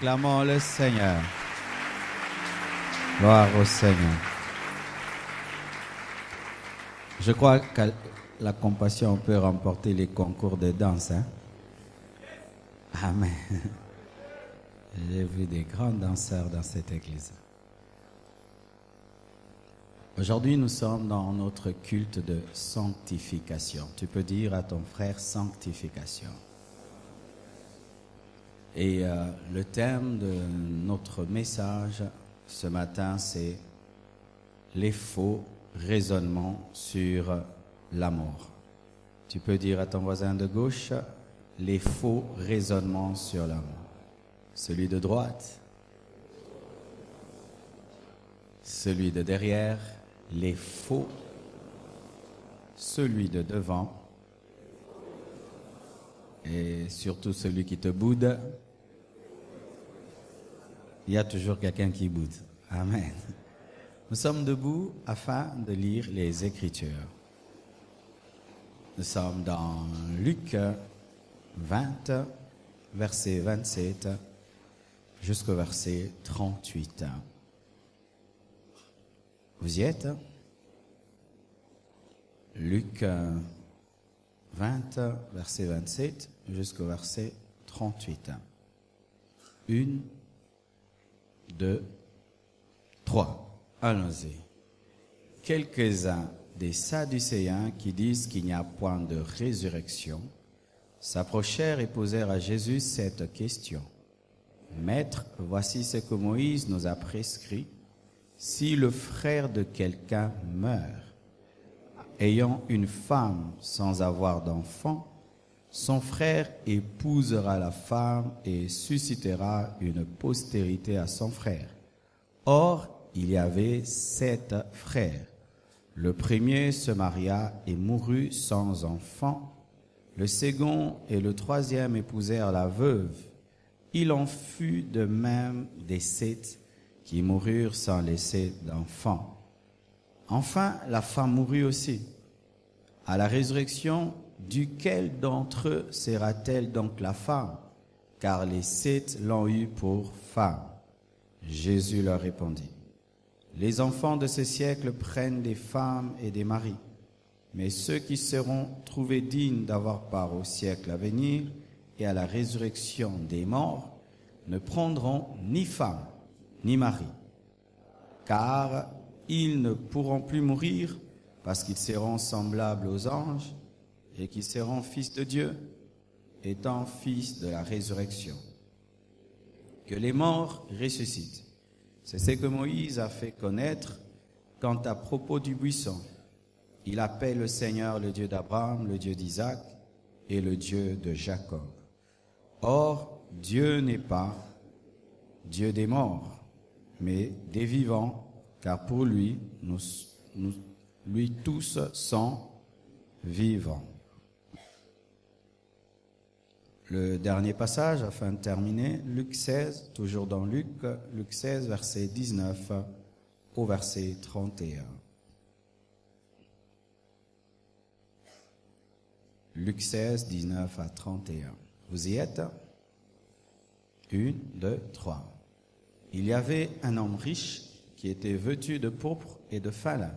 Acclamons le Seigneur. Gloire au Seigneur. Je crois que la compassion peut remporter les concours de danse. Hein? Amen. J'ai vu des grands danseurs dans cette église. Aujourd'hui, nous sommes dans notre culte de sanctification. Tu peux dire à ton frère sanctification. Et le thème de notre message ce matin, c'est les faux raisonnements sur l'amour. Tu peux dire à ton voisin de gauche, les faux raisonnements sur l'amour. Celui de droite, celui de derrière, les faux, celui de devant, et surtout celui qui te boude. Il y a toujours quelqu'un qui boude. Amen. Nous sommes debout afin de lire les Écritures. Nous sommes dans Luc 20, verset 27, jusqu'au verset 38. Vous y êtes? Luc 20, verset 27, jusqu'au verset 38. 1, 2, 3. Allons-y. Quelques-uns des Sadducéens qui disent qu'il n'y a point de résurrection s'approchèrent et posèrent à Jésus cette question. Maître, voici ce que Moïse nous a prescrit. Si le frère de quelqu'un meurt, ayant une femme sans avoir d'enfant, son frère épousera la femme et suscitera une postérité à son frère. Or, il y avait 7 frères. Le premier se maria et mourut sans enfant. Le second et le troisième épousèrent la veuve. Il en fut de même des 7 qui moururent sans laisser d'enfant. Enfin, la femme mourut aussi. À la résurrection, duquel d'entre eux sera-t-elle donc la femme? Car les 7 l'ont eue pour femme. Jésus leur répondit. Les enfants de ce siècle prennent des femmes et des maris, mais ceux qui seront trouvés dignes d'avoir part au siècle à venir et à la résurrection des morts ne prendront ni femme ni mari, car ils ne pourront plus mourir parce qu'ils seront semblables aux anges et qu'ils seront fils de Dieu, étant fils de la résurrection. Que les morts ressuscitent. C'est ce que Moïse a fait connaître quant à propos du buisson. Il appelle le Seigneur le Dieu d'Abraham, le Dieu d'Isaac et le Dieu de Jacob. Or, Dieu n'est pas Dieu des morts, mais des vivants, car pour lui, lui tous sont vivants. Le dernier passage, afin de terminer, Luc 16, toujours dans Luc 16, verset 19 au verset 31. Luc 16, 19 à 31. Vous y êtes? 1, 2, 3. Il y avait un homme riche qui était vêtu de pourpre et de fin lin,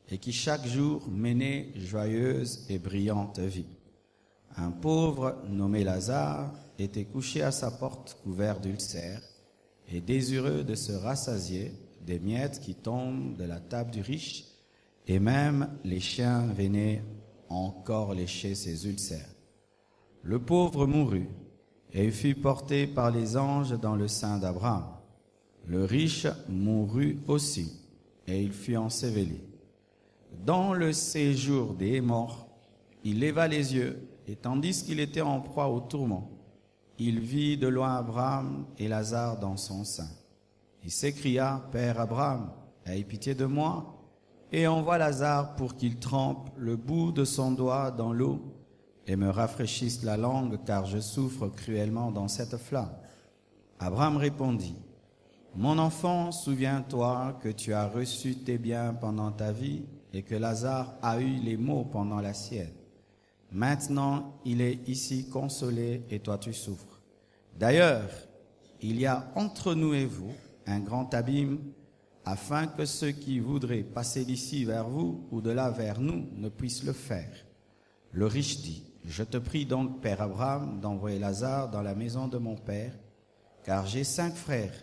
et qui chaque jour menait joyeuse et brillante vie. Un pauvre nommé Lazare était couché à sa porte couvert d'ulcères et désireux de se rassasier des miettes qui tombent de la table du riche, et même les chiens venaient encore lécher ses ulcères. Le pauvre mourut et fut porté par les anges dans le sein d'Abraham. Le riche mourut aussi et il fut enseveli. Dans le séjour des morts, il leva les yeux et tandis qu'il était en proie au tourment, il vit de loin Abraham et Lazare dans son sein. Il s'écria, « Père Abraham, aie pitié de moi, et envoie Lazare pour qu'il trempe le bout de son doigt dans l'eau et me rafraîchisse la langue, car je souffre cruellement dans cette flamme. » Abraham répondit, « Mon enfant, souviens-toi que tu as reçu tes biens pendant ta vie et que Lazare a eu les maux pendant la sienne. Maintenant, il est ici consolé et toi tu souffres. D'ailleurs, il y a entre nous et vous un grand abîme, afin que ceux qui voudraient passer d'ici vers vous ou de là vers nous ne puissent le faire. Le riche dit, je te prie donc, Père Abraham, d'envoyer Lazare dans la maison de mon père, car j'ai 5 frères.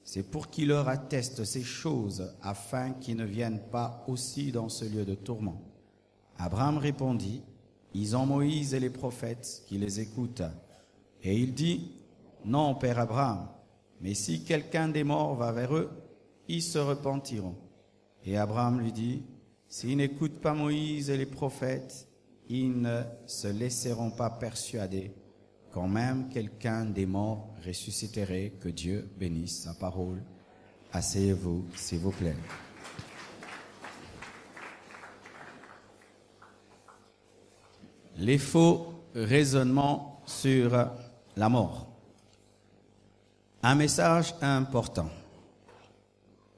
C'est pour qu'il leur atteste ces choses, afin qu'ils ne viennent pas aussi dans ce lieu de tourment. Abraham répondit, ils ont Moïse et les prophètes qui les écoutent. Et il dit, non, Père Abraham, mais si quelqu'un des morts va vers eux, ils se repentiront. Et Abraham lui dit, s'ils n'écoutent pas Moïse et les prophètes, ils ne se laisseront pas persuader quand même quelqu'un des morts ressusciterait. Que Dieu bénisse sa parole. Asseyez-vous, s'il vous plaît. Les faux raisonnements sur la mort. Un message important.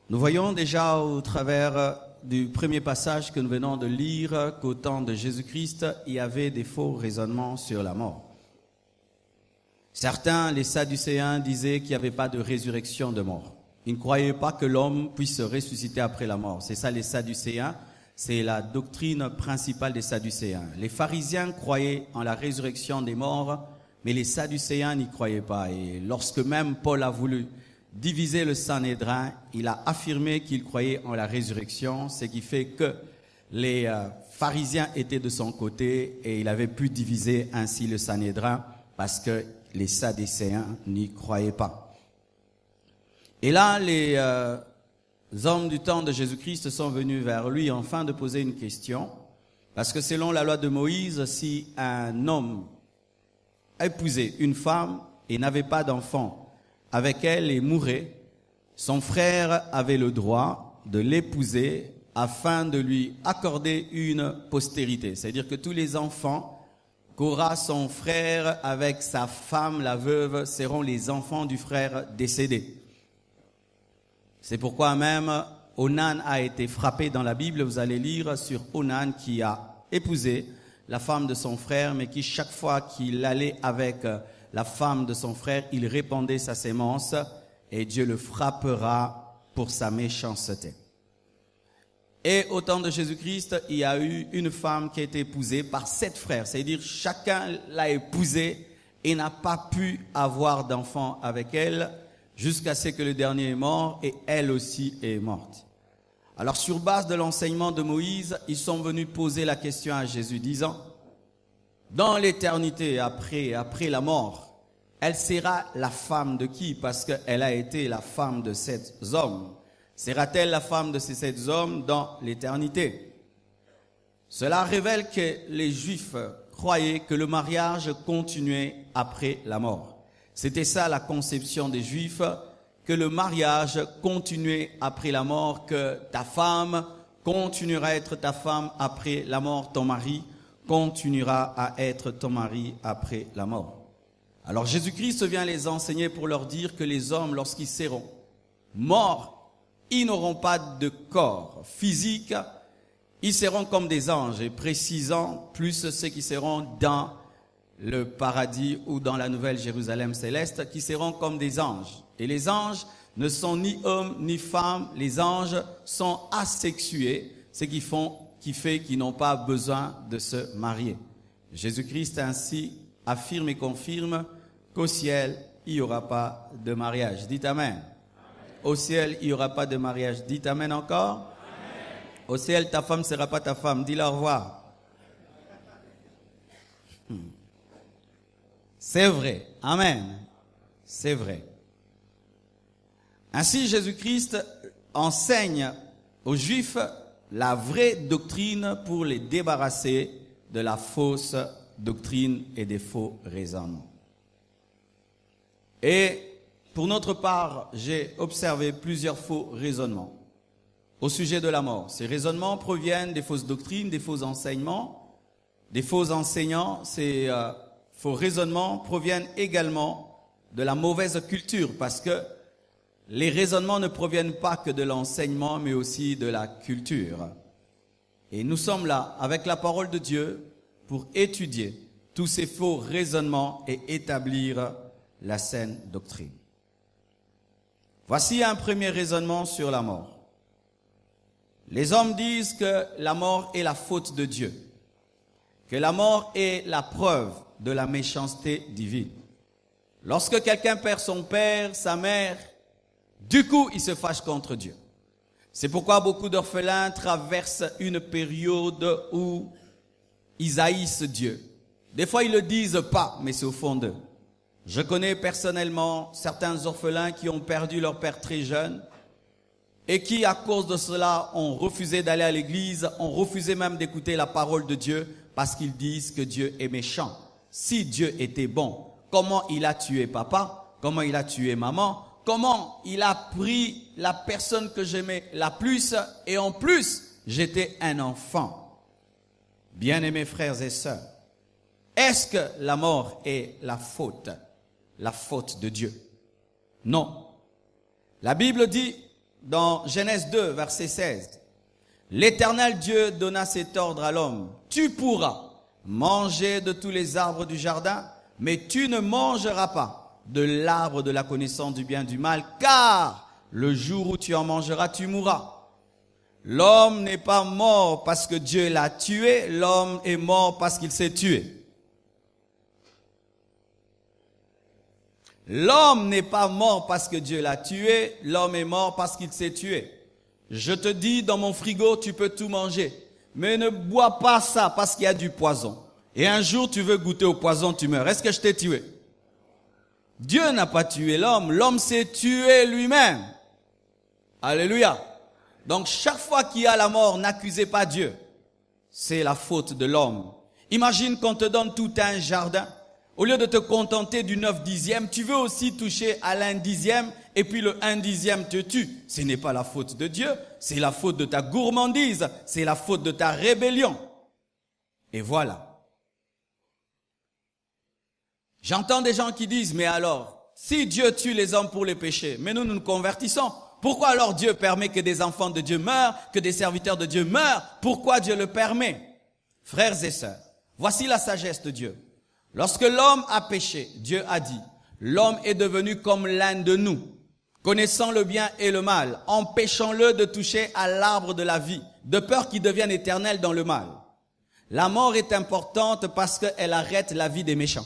Nous voyons déjà au travers du premier passage que nous venons de lire qu'au temps de Jésus-Christ, il y avait des faux raisonnements sur la mort. Certains, les Sadducéens, disaient qu'il n'y avait pas de résurrection de mort. Ils ne croyaient pas que l'homme puisse ressusciter après la mort. C'est ça les Sadducéens, c'est la doctrine principale des Sadducéens. Les pharisiens croyaient en la résurrection des morts, mais les Sadducéens n'y croyaient pas. Et lorsque même Paul a voulu diviser le Sanhédrin, il a affirmé qu'il croyait en la résurrection, ce qui fait que les pharisiens étaient de son côté et il avait pu diviser ainsi le Sanhédrin parce que les Sadducéens n'y croyaient pas. Et là, les hommes du temps de Jésus-Christ sont venus vers lui afin de poser une question, parce que selon la loi de Moïse, si un homme épousait une femme et n'avait pas d'enfant avec elle et mourait, son frère avait le droit de l'épouser afin de lui accorder une postérité. C'est-à-dire que tous les enfants qu'aura son frère avec sa femme, la veuve, seront les enfants du frère décédé. C'est pourquoi même Onan a été frappé dans la Bible. Vous allez lire sur Onan qui a épousé la femme de son frère, mais qui chaque fois qu'il allait avec la femme de son frère, il répandait sa sémence et Dieu le frappera pour sa méchanceté. Et au temps de Jésus-Christ, il y a eu une femme qui a été épousée par 7 frères. C'est-à-dire chacun l'a épousée et n'a pas pu avoir d'enfant avec elle jusqu'à ce que le dernier est mort et elle aussi est morte. Alors sur base de l'enseignement de Moïse, ils sont venus poser la question à Jésus disant, dans l'éternité après la mort, elle sera la femme de qui? Parce qu'elle a été la femme de 7 hommes. Sera-t-elle la femme de ces 7 hommes dans l'éternité? Cela révèle que les Juifs croyaient que le mariage continuait après la mort. C'était ça la conception des Juifs, que le mariage continuait après la mort, que ta femme continuera à être ta femme après la mort, ton mari continuera à être ton mari après la mort. Alors Jésus-Christ vient les enseigner pour leur dire que les hommes, lorsqu'ils seront morts, ils n'auront pas de corps physique, ils seront comme des anges, et précisant plus ceux qui seront dans le paradis ou dans la nouvelle Jérusalem céleste, qui seront comme des anges. Et les anges ne sont ni hommes ni femmes, les anges sont asexués, ce qui fait qu'ils n'ont pas besoin de se marier. Jésus-Christ ainsi affirme et confirme qu'au ciel, il n'y aura pas de mariage. Dites Amen. Au ciel, il n'y aura pas de mariage. Dites Amen encore. Amen. Au ciel, ta femme ne sera pas ta femme. Dis-le au revoir. C'est vrai. Amen. C'est vrai. Ainsi, Jésus-Christ enseigne aux Juifs la vraie doctrine pour les débarrasser de la fausse doctrine et des faux raisonnements. Et pour notre part, j'ai observé plusieurs faux raisonnements au sujet de la mort. Ces raisonnements proviennent des fausses doctrines, des faux enseignements, des faux enseignants. Ces faux raisonnements proviennent également de la mauvaise culture, parce que les raisonnements ne proviennent pas que de l'enseignement, mais aussi de la culture. Et nous sommes là, avec la parole de Dieu, pour étudier tous ces faux raisonnements et établir la saine doctrine. Voici un premier raisonnement sur la mort. Les hommes disent que la mort est la faute de Dieu, que la mort est la preuve de la méchanceté divine. Lorsque quelqu'un perd son père, sa mère, du coup, il se fâche contre Dieu. C'est pourquoi beaucoup d'orphelins traversent une période où ils haïssent Dieu. Des fois, ils ne le disent pas, mais c'est au fond d'eux. Je connais personnellement certains orphelins qui ont perdu leur père très jeune et qui, à cause de cela, ont refusé d'aller à l'église, ont refusé même d'écouter la parole de Dieu parce qu'ils disent que Dieu est méchant. Si Dieu était bon, comment il a tué papa? Comment il a tué maman? Comment il a pris la personne que j'aimais la plus et en plus, j'étais un enfant. Bien-aimés frères et sœurs, est-ce que la mort est la faute de Dieu? Non. La Bible dit dans Genèse 2, verset 16, « L'Éternel Dieu donna cet ordre à l'homme, « Tu pourras manger de tous les arbres du jardin, mais tu ne mangeras pas de l'arbre de la connaissance du bien et du mal, car le jour où tu en mangeras, tu mourras. » L'homme n'est pas mort parce que Dieu l'a tué, l'homme est mort parce qu'il s'est tué. L'homme n'est pas mort parce que Dieu l'a tué, l'homme est mort parce qu'il s'est tué. Je te dis, dans mon frigo, tu peux tout manger, mais ne bois pas ça parce qu'il y a du poison. Et un jour, tu veux goûter au poison, tu meurs. Est-ce que je t'ai tué? Dieu n'a pas tué l'homme, l'homme s'est tué lui-même. Alléluia. Donc chaque fois qu'il y a la mort, n'accusez pas Dieu. C'est la faute de l'homme. Imagine qu'on te donne tout un jardin. Au lieu de te contenter du 9/10, tu veux aussi toucher à l'1/10 et puis le 1/10 te tue. Ce n'est pas la faute de Dieu, c'est la faute de ta gourmandise, c'est la faute de ta rébellion. Et voilà. J'entends des gens qui disent, mais alors, si Dieu tue les hommes pour les péchés, mais nous nous convertissons, pourquoi alors Dieu permet que des enfants de Dieu meurent, que des serviteurs de Dieu meurent? Pourquoi Dieu le permet? Frères et sœurs, voici la sagesse de Dieu. Lorsque l'homme a péché, Dieu a dit, l'homme est devenu comme l'un de nous, connaissant le bien et le mal, empêchons-le de toucher à l'arbre de la vie, de peur qu'il devienne éternel dans le mal. La mort est importante parce qu'elle arrête la vie des méchants.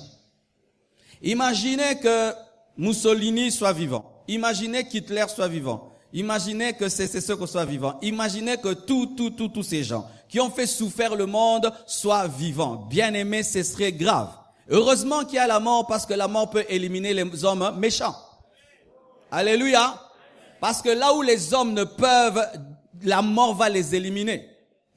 Imaginez que Mussolini soit vivant. Imaginez qu'Hitler soit vivant. Imaginez que c'est ceux qui soient vivants. Imaginez que tous ces gens qui ont fait souffrir le monde soient vivants. Bien aimés, ce serait grave. Heureusement qu'il y a la mort parce que la mort peut éliminer les hommes méchants. Alléluia. Parce que là où les hommes ne peuvent, la mort va les éliminer.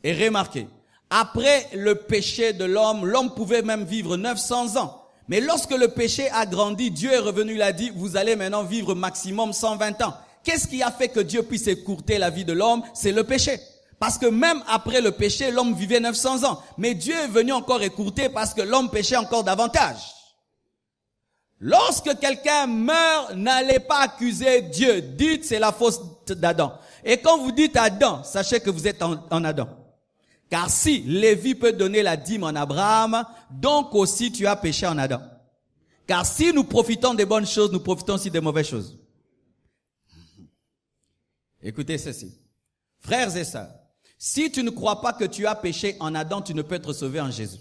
Et remarquez, après le péché de l'homme, l'homme pouvait même vivre 900 ans. Mais lorsque le péché a grandi, Dieu est revenu, il a dit, vous allez maintenant vivre maximum 120 ans. Qu'est-ce qui a fait que Dieu puisse écourter la vie de l'homme? C'est le péché. Parce que même après le péché, l'homme vivait 900 ans. Mais Dieu est venu encore écourter parce que l'homme péchait encore davantage. Lorsque quelqu'un meurt, n'allez pas accuser Dieu. Dites, c'est la faute d'Adam. Et quand vous dites Adam, sachez que vous êtes en Adam. Car si Lévi peut donner la dîme en Abraham, donc aussi tu as péché en Adam. Car si nous profitons des bonnes choses, nous profitons aussi des mauvaises choses. Écoutez ceci. Frères et sœurs, si tu ne crois pas que tu as péché en Adam, tu ne peux être sauvé en Jésus.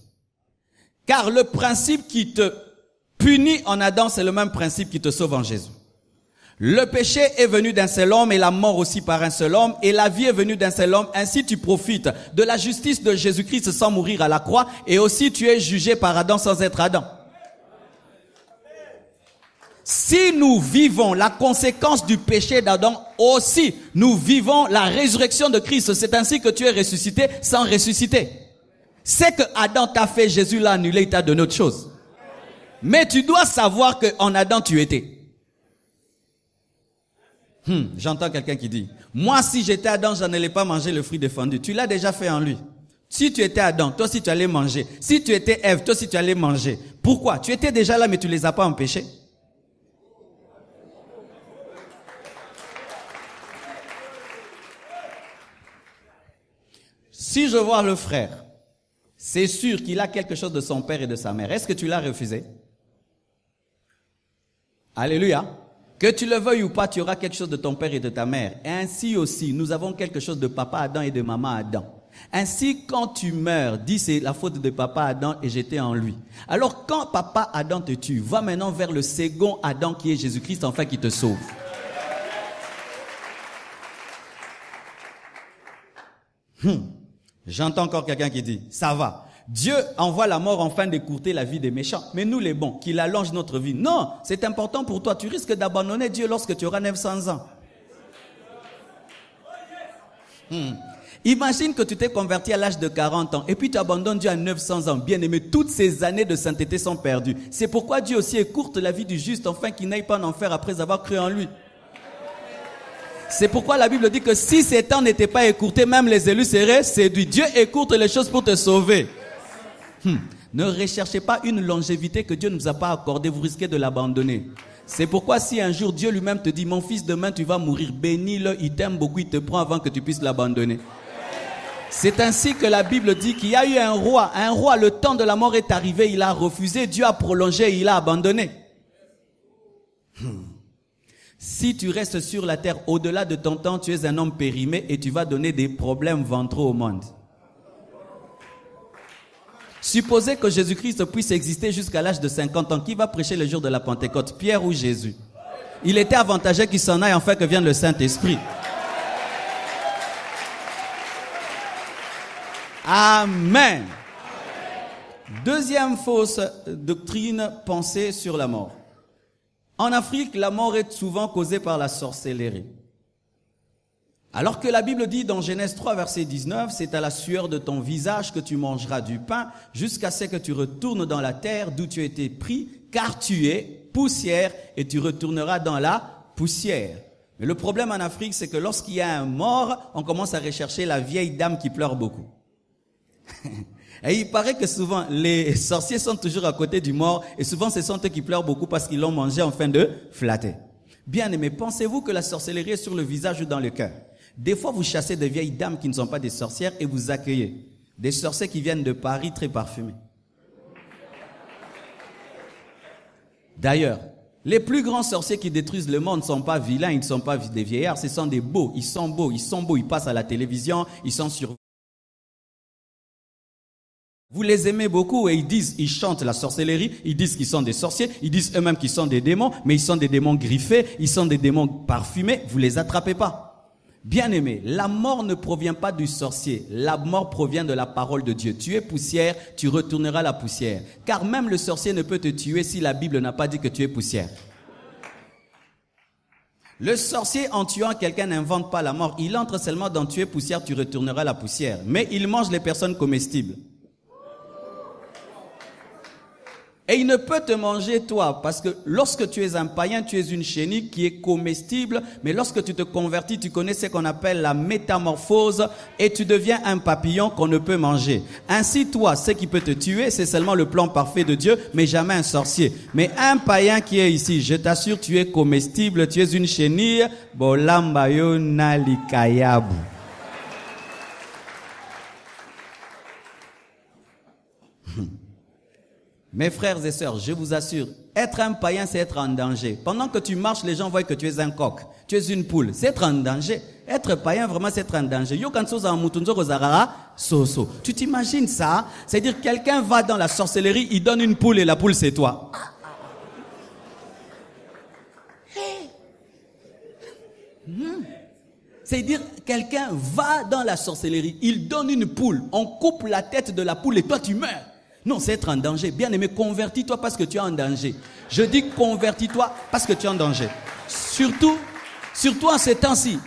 Car le principe qui te punit en Adam, c'est le même principe qui te sauve en Jésus. Le péché est venu d'un seul homme et la mort aussi par un seul homme et la vie est venue d'un seul homme. Ainsi tu profites de la justice de Jésus-Christ sans mourir à la croix et aussi tu es jugé par Adam sans être Adam. Si nous vivons la conséquence du péché d'Adam, aussi nous vivons la résurrection de Christ. C'est ainsi que tu es ressuscité sans ressusciter. C'est que Adam t'a fait, Jésus l'a annulé, il t'a donné autre chose. Mais tu dois savoir qu'en Adam tu étais. J'entends quelqu'un qui dit, moi si j'étais Adam, je n'allais pas manger le fruit défendu. Tu l'as déjà fait en lui. Si tu étais Adam, toi aussi tu allais manger. Si tu étais Ève, toi aussi tu allais manger. Pourquoi? Tu étais déjà là mais tu les as pas empêchés. Si je vois le frère, c'est sûr qu'il a quelque chose de son père et de sa mère. Est-ce que tu l'as refusé? Alléluia. Que tu le veuilles ou pas, tu auras quelque chose de ton père et de ta mère. Et ainsi aussi, nous avons quelque chose de papa Adam et de maman Adam. Ainsi, quand tu meurs, dis c'est la faute de papa Adam et j'étais en lui. Alors quand papa Adam te tue, va maintenant vers le second Adam qui est Jésus-Christ, enfin qui te sauve. J'entends encore quelqu'un qui dit, ça va. Dieu envoie la mort afin d'écourter la vie des méchants. Mais nous les bons, qu'il allonge notre vie. Non, c'est important pour toi. Tu risques d'abandonner Dieu lorsque tu auras 900 ans. Imagine que tu t'es converti à l'âge de 40 ans et puis tu abandonnes Dieu à 900 ans. Bien aimé, toutes ces années de sainteté sont perdues. C'est pourquoi Dieu aussi écourte la vie du juste afin qu'il n'aille pas en enfer après avoir cru en lui. C'est pourquoi la Bible dit que si ces temps n'étaient pas écourtés, même les élus seraient séduits. Dieu écourte les choses pour te sauver. Ne recherchez pas une longévité que Dieu ne nous a pas accordée, vous risquez de l'abandonner. C'est pourquoi si un jour Dieu lui-même te dit, mon fils, demain tu vas mourir, bénis-le, il t'aime beaucoup, il te prend avant que tu puisses l'abandonner. C'est ainsi que la Bible dit qu'il y a eu un roi, le temps de la mort est arrivé, il a refusé, Dieu a prolongé, il a abandonné. Si tu restes sur la terre au-delà de ton temps, tu es un homme périmé et tu vas donner des problèmes ventraux au monde. Supposez que Jésus-Christ puisse exister jusqu'à l'âge de 50 ans. Qui va prêcher le jour de la Pentecôte, Pierre ou Jésus? Il était avantageux qu'il s'en aille afin que vienne le Saint-Esprit. Amen. Deuxième fausse doctrine, pensée sur la mort. En Afrique, la mort est souvent causée par la sorcellerie. Alors que la Bible dit dans Genèse 3, verset 19, c'est à la sueur de ton visage que tu mangeras du pain jusqu'à ce que tu retournes dans la terre d'où tu as été pris, car tu es poussière et tu retourneras dans la poussière. Mais le problème en Afrique, c'est que lorsqu'il y a un mort, on commence à rechercher la vieille dame qui pleure beaucoup. Et il paraît que souvent, les sorciers sont toujours à côté du mort et souvent ce sont eux qui pleurent beaucoup parce qu'ils l'ont mangé en fin de flatter. Bien aimé, pensez-vous que la sorcellerie est sur le visage ou dans le cœur? Des fois, vous chassez des vieilles dames qui ne sont pas des sorcières et vous accueillez des sorciers qui viennent de Paris très parfumés. D'ailleurs, les plus grands sorciers qui détruisent le monde ne sont pas vilains, ils ne sont pas des vieillards, ce sont des beaux, ils sont beaux, ils passent à la télévision, ils sont sur... Vous les aimez beaucoup et ils chantent la sorcellerie, ils disent qu'ils sont des sorciers, ils disent eux-mêmes qu'ils sont des démons, mais ils sont des démons griffés, ils sont des démons parfumés, vous les attrapez pas. Bien aimé, la mort ne provient pas du sorcier, la mort provient de la parole de Dieu. Tu es poussière, tu retourneras à la poussière. Car même le sorcier ne peut te tuer si la Bible n'a pas dit que tu es poussière. Le sorcier, en tuant quelqu'un, n'invente pas la mort. Il entre seulement dans tu es poussière, tu retourneras à la poussière. Mais il mange les personnes comestibles. Et il ne peut te manger toi, parce que lorsque tu es un païen, tu es une chenille qui est comestible, mais lorsque tu te convertis, tu connais ce qu'on appelle la métamorphose et tu deviens un papillon qu'on ne peut manger. Ainsi, toi, ce qui peut te tuer, c'est seulement le plan parfait de Dieu, mais jamais un sorcier. Mais un païen qui est ici, je t'assure, tu es comestible, tu es une chenille, bolambayo nalikayabu. Mes frères et sœurs, je vous assure, être un païen, c'est être en danger. Pendant que tu marches, les gens voient que tu es un coq, tu es une poule. C'est être en danger. Être païen, vraiment, c'est être en danger. Tu t'imagines ça? C'est-à-dire, quelqu'un va dans la sorcellerie, il donne une poule et la poule, c'est toi. C'est-à-dire, quelqu'un va dans la sorcellerie, il donne une poule, on coupe la tête de la poule et toi, tu meurs. Non, c'est être en danger. Bien aimé, convertis-toi parce que tu es en danger. Je dis convertis-toi parce que tu es en danger. Surtout en ces temps-ci.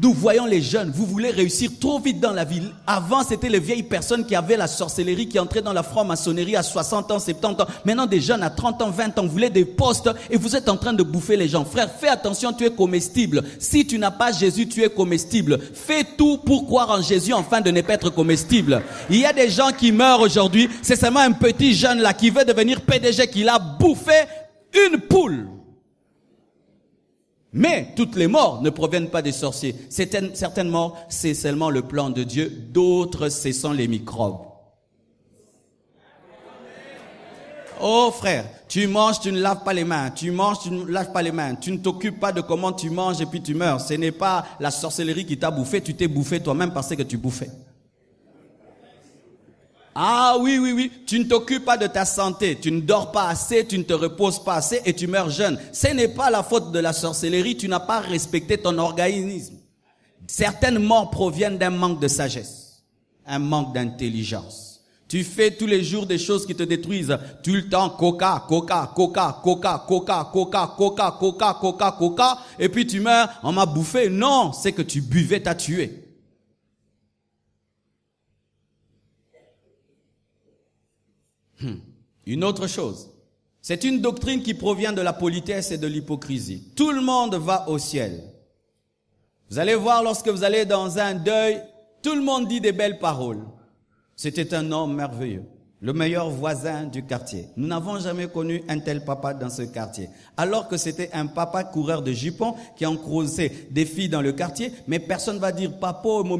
Nous voyons les jeunes, vous voulez réussir trop vite dans la vie. Avant, c'était les vieilles personnes qui avaient la sorcellerie, qui entraient dans la franc-maçonnerie à 60 ans, 70 ans. Maintenant, des jeunes à 30 ans, 20 ans, vous voulez des postes et vous êtes en train de bouffer les gens. Frère, fais attention, tu es comestible. Si tu n'as pas Jésus, tu es comestible. Fais tout pour croire en Jésus afin de ne pas être comestible. Il y a des gens qui meurent aujourd'hui. C'est seulement un petit jeune là qui veut devenir PDG, qui a bouffé une poule. Mais toutes les morts ne proviennent pas des sorciers. Certaines morts, c'est seulement le plan de Dieu. D'autres, ce sont les microbes. Oh frère, tu manges, tu ne laves pas les mains. Tu manges, tu ne laves pas les mains. Tu ne t'occupes pas de comment tu manges et puis tu meurs. Ce n'est pas la sorcellerie qui t'a bouffé, tu t'es bouffé toi-même parce que tu bouffais. Ah oui, tu ne t'occupes pas de ta santé, tu ne dors pas assez, tu ne te reposes pas assez et tu meurs jeune. Ce n'est pas la faute de la sorcellerie, tu n'as pas respecté ton organisme. Certaines morts proviennent d'un manque de sagesse, un manque d'intelligence. Tu fais tous les jours des choses qui te détruisent. Tout le temps, coca, et puis tu meurs, on m'a bouffé. Non, c'est que tu buvais, t'as tué. Une autre chose, c'est une doctrine qui provient de la politesse et de l'hypocrisie. Tout le monde va au ciel. Vous allez voir lorsque vous allez dans un deuil, tout le monde dit des belles paroles. C'était un homme merveilleux, le meilleur voisin du quartier. Nous n'avons jamais connu un tel papa dans ce quartier. Alors que c'était un papa coureur de jupons qui a croisé des filles dans le quartier, mais personne ne va dire papa, non,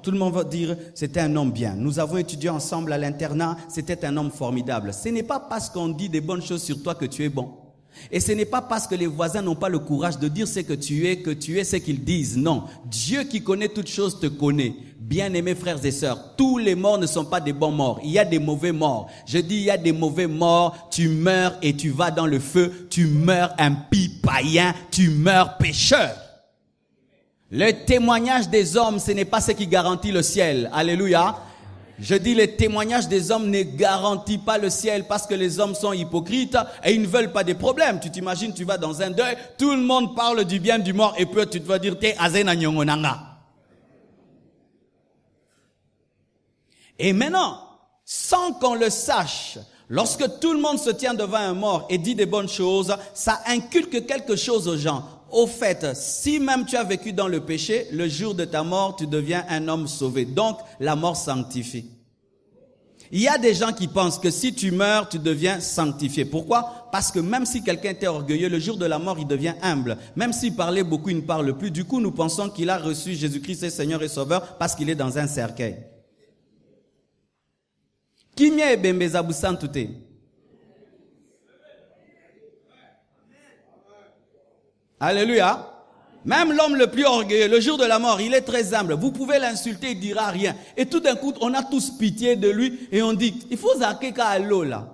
tout le monde va dire c'était un homme bien. Nous avons étudié ensemble à l'internat, c'était un homme formidable. Ce n'est pas parce qu'on dit des bonnes choses sur toi que tu es bon. Et ce n'est pas parce que les voisins n'ont pas le courage de dire ce que tu es ce qu'ils disent. Non, Dieu qui connaît toutes choses te connaît. Bien-aimés frères et sœurs, tous les morts ne sont pas des bons morts. Il y a des mauvais morts. Je dis il y a des mauvais morts. Tu meurs et tu vas dans le feu. Tu meurs impie, païen. Tu meurs pécheur. Le témoignage des hommes, ce n'est pas ce qui garantit le ciel. Alléluia. Je dis les témoignages des hommes ne garantissent pas le ciel parce que les hommes sont hypocrites et ils ne veulent pas des problèmes. Tu t'imagines, tu vas dans un deuil, tout le monde parle du bien du mort et puis tu te vas dire t'es azena nyongonanga. Et maintenant, sans qu'on le sache, lorsque tout le monde se tient devant un mort et dit des bonnes choses, ça inculque quelque chose aux gens. Au fait, si même tu as vécu dans le péché, le jour de ta mort, tu deviens un homme sauvé. Donc, la mort sanctifie. Il y a des gens qui pensent que si tu meurs, tu deviens sanctifié. Pourquoi? Parce que même si quelqu'un était orgueilleux, le jour de la mort, il devient humble. Même s'il parlait beaucoup, il ne parle plus. Du coup, nous pensons qu'il a reçu Jésus-Christ, c'est Seigneur et Sauveur, parce qu'il est dans un cercueil. Kimia et Bembezabu Santute. Alléluia. Même l'homme le plus orgueilleux, le jour de la mort, il est très humble. Vous pouvez l'insulter, il dira rien. Et tout d'un coup, on a tous pitié de lui et on dit, il faut zakeka à l'eau là.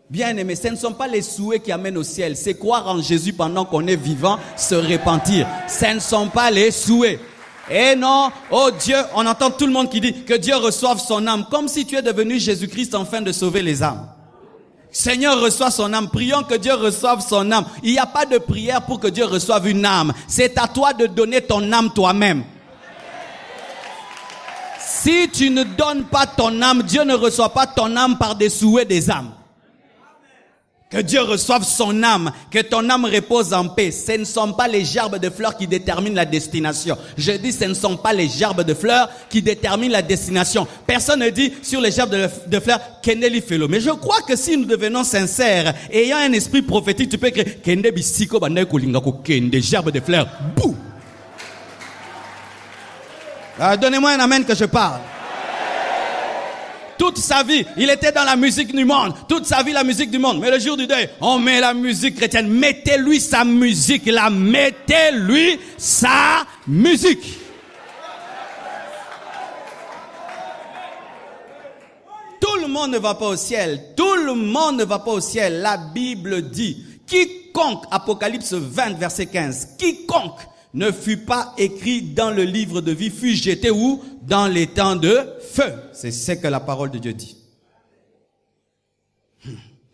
Bien aimé, ce ne sont pas les souhaits qui amènent au ciel. C'est croire en Jésus pendant qu'on est vivant, se repentir. Ce ne sont pas les souhaits. Et non, oh Dieu, on entend tout le monde qui dit que Dieu reçoive son âme. Comme si tu es devenu Jésus-Christ afin de sauver les âmes. Seigneur reçoit son âme. Prions que Dieu reçoive son âme. Il n'y a pas de prière pour que Dieu reçoive une âme. C'est à toi de donner ton âme toi-même. Si tu ne donnes pas ton âme, Dieu ne reçoit pas ton âme par des souhaits des âmes. Que Dieu reçoive son âme, que ton âme repose en paix. Ce ne sont pas les gerbes de fleurs qui déterminent la destination. Je dis, ce ne sont pas les gerbes de fleurs qui déterminent la destination. Personne ne dit sur les gerbes de fleurs, Kendeli Felo. Mais je crois que si nous devenons sincères, ayant un esprit prophétique, tu peux écrire, Kende Bisiko Bandai Kolingako Kende, gerbes de fleurs. Bouh! Donnez-moi un amen que je parle. Toute sa vie, il était dans la musique du monde. Toute sa vie, la musique du monde. Mais le jour du deuil, on met la musique chrétienne. Mettez-lui sa musique là. Mettez-lui sa musique. Tout le monde ne va pas au ciel. Tout le monde ne va pas au ciel. La Bible dit, quiconque, Apocalypse 20, verset 15, quiconque ne fut pas écrit dans le livre de vie fut jeté où? Dans les temps de feu. C'est ce que la parole de Dieu dit.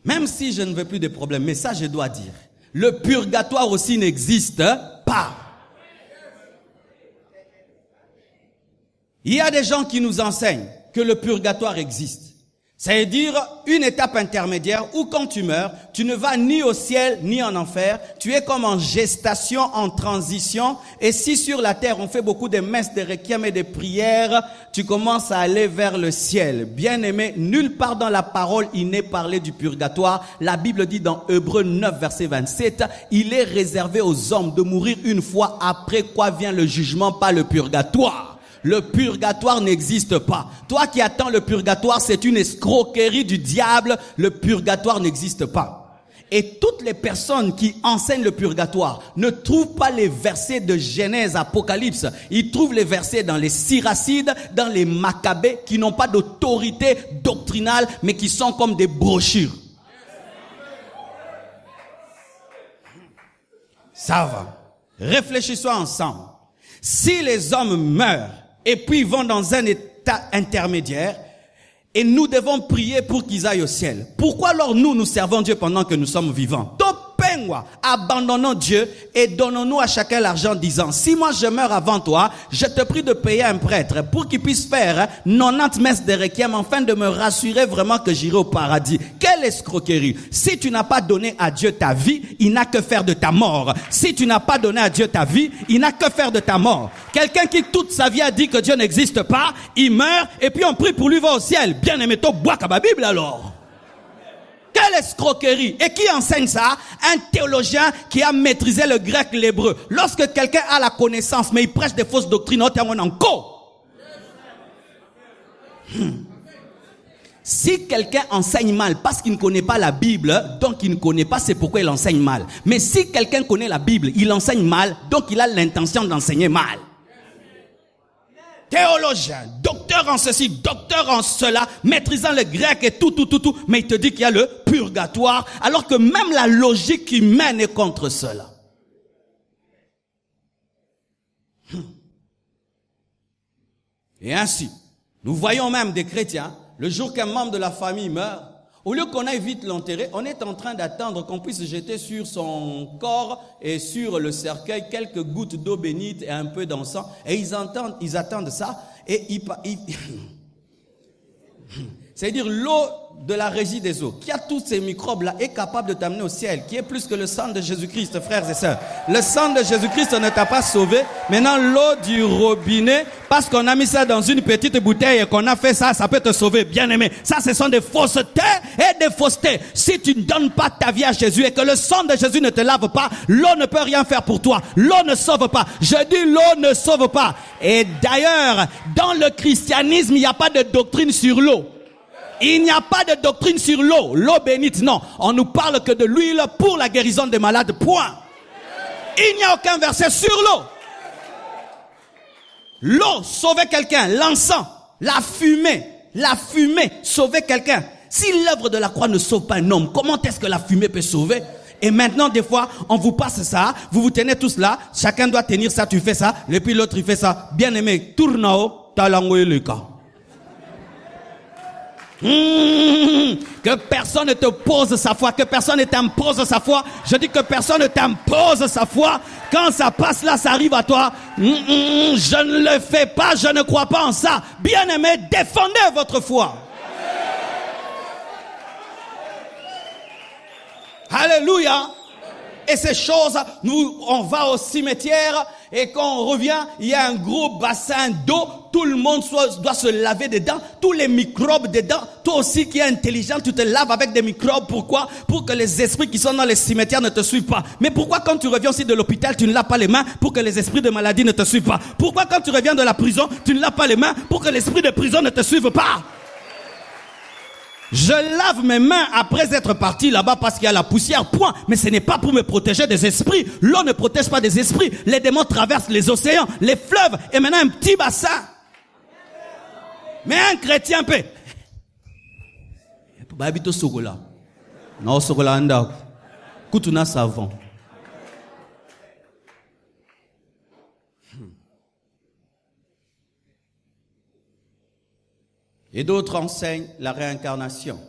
Même si je ne veux plus de problèmes, mais ça je dois dire. Le purgatoire aussi n'existe pas. Il y a des gens qui nous enseignent que le purgatoire existe. C'est-à-dire une étape intermédiaire où quand tu meurs, tu ne vas ni au ciel ni en enfer. Tu es comme en gestation, en transition. Et si sur la terre on fait beaucoup de messes, de requiem et de prières, tu commences à aller vers le ciel. Bien aimé, nulle part dans la parole il n'est parlé du purgatoire. La Bible dit dans Hébreux 9 verset 27, il est réservé aux hommes de mourir une fois après quoi vient le jugement, pas le purgatoire. Le purgatoire n'existe pas. Toi qui attends le purgatoire, c'est une escroquerie du diable. Le purgatoire n'existe pas. Et toutes les personnes qui enseignent le purgatoire ne trouvent pas les versets de Genèse, Apocalypse. Ils trouvent les versets dans les Syracides, dans les Maccabées, qui n'ont pas d'autorité doctrinale, mais qui sont comme des brochures. Ça va. Réfléchissons ensemble. Si les hommes meurent et puis vont dans un état intermédiaire, et nous devons prier pour qu'ils aillent au ciel, pourquoi alors nous servons Dieu pendant que nous sommes vivants? Abandonnons Dieu et donnons-nous à chacun l'argent, disant, si moi je meurs avant toi, je te prie de payer un prêtre pour qu'il puisse faire 90 messes de requiem afin de me rassurer vraiment que j'irai au paradis. Quelle escroquerie! Si tu n'as pas donné à Dieu ta vie, il n'a que faire de ta mort. Si tu n'as pas donné à Dieu ta vie, il n'a que faire de ta mort. Quelqu'un qui toute sa vie a dit que Dieu n'existe pas, il meurt et puis on prie pour lui va au ciel. Bien aimé, toi, bois à ma Bible alors. Quelle escroquerie! Et qui enseigne ça? Un théologien qui a maîtrisé le grec, l'hébreu. Lorsque quelqu'un a la connaissance, mais il prêche des fausses doctrines, si quelqu'un enseigne mal parce qu'il ne connaît pas la Bible, donc il ne connaît pas, c'est pourquoi il enseigne mal. Mais si quelqu'un connaît la Bible, il enseigne mal, donc il a l'intention d'enseigner mal. Théologien, docteur en ceci, docteur en cela, maîtrisant le grec et tout, mais il te dit qu'il y a le purgatoire, alors que même la logique humaine est contre cela. Et ainsi, nous voyons même des chrétiens, le jour qu'un membre de la famille meurt, au lieu qu'on aille vite l'enterrer, on est en train d'attendre qu'on puisse jeter sur son corps et sur le cercueil quelques gouttes d'eau bénite et un peu d'encens. Et ils attendent ça. Et c'est-à-dire l'eau de la régie des eaux, qui a tous ces microbes-là, est capable de t'amener au ciel, qui est plus que le sang de Jésus-Christ, frères et sœurs. Le sang de Jésus-Christ ne t'a pas sauvé. Maintenant, l'eau du robinet, parce qu'on a mis ça dans une petite bouteille et qu'on a fait ça, ça peut te sauver, bien aimé. Ça, ce sont des faussetés et des faussetés. Si tu ne donnes pas ta vie à Jésus et que le sang de Jésus ne te lave pas, l'eau ne peut rien faire pour toi. L'eau ne sauve pas. Je dis l'eau ne sauve pas. Et d'ailleurs, dans le christianisme, il n'y a pas de doctrine sur l'eau. Il n'y a pas de doctrine sur l'eau, l'eau bénite, non. On nous parle que de l'huile pour la guérison des malades, point. Il n'y a aucun verset sur l'eau. L'eau sauvait quelqu'un, l'encens, la fumée sauvait quelqu'un. Si l'œuvre de la croix ne sauve pas un homme, comment est-ce que la fumée peut sauver? Et maintenant, des fois, on vous passe ça, vous vous tenez tous là, chacun doit tenir ça, tu fais ça, et puis l'autre il fait ça. Bien aimé, tourne au talangoye le cas. Que personne ne te pose sa foi, que personne ne t'impose sa foi. Je dis que personne ne t'impose sa foi. Quand ça passe là, ça arrive à toi. Je ne le fais pas, je ne crois pas en ça. Bien aimé, défendez votre foi. Alléluia. Et ces choses, on va au cimetière et quand on revient, il y a un gros bassin d'eau. Tout le monde doit se laver dedans. Tous les microbes dedans. Toi aussi qui es intelligent, tu te laves avec des microbes. Pourquoi? Pour que les esprits qui sont dans les cimetières ne te suivent pas. Mais pourquoi quand tu reviens aussi de l'hôpital, tu ne laves pas les mains pour que les esprits de maladie ne te suivent pas? Pourquoi quand tu reviens de la prison, tu ne laves pas les mains pour que l'esprit de prison ne te suive pas? Je lave mes mains après être parti là-bas parce qu'il y a la poussière, point. Mais ce n'est pas pour me protéger des esprits. L'eau ne protège pas des esprits. Les démons traversent les océans, les fleuves et maintenant un petit bassin. Mais un chrétien peut. Babito sogola. Non, sogola anda. Kutuna savon. Et d'autres enseignent la réincarnation.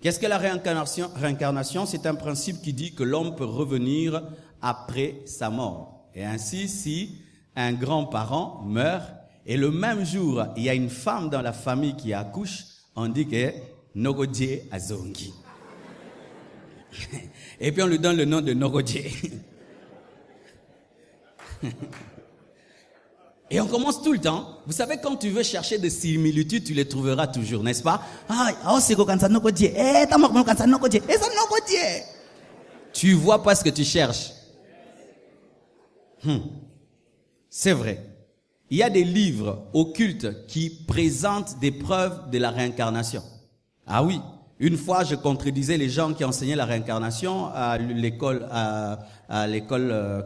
Qu'est-ce que la réincarnation? Réincarnation, c'est un principe qui dit que l'homme peut revenir après sa mort. Et ainsi, si un grand-parent meurt, et le même jour, il y a une femme dans la famille qui accouche, on dit que Nogodje Azongi. Et puis on lui donne le nom de Nogodje. Et on commence tout le temps. Vous savez, quand tu veux chercher des similitudes, tu les trouveras toujours, n'est-ce pas? Tu vois pas ce que tu cherches. C'est vrai. il y a des livres occultes qui présentent des preuves de la réincarnation. Ah oui, une fois je contredisais les gens qui enseignaient la réincarnation à l'école,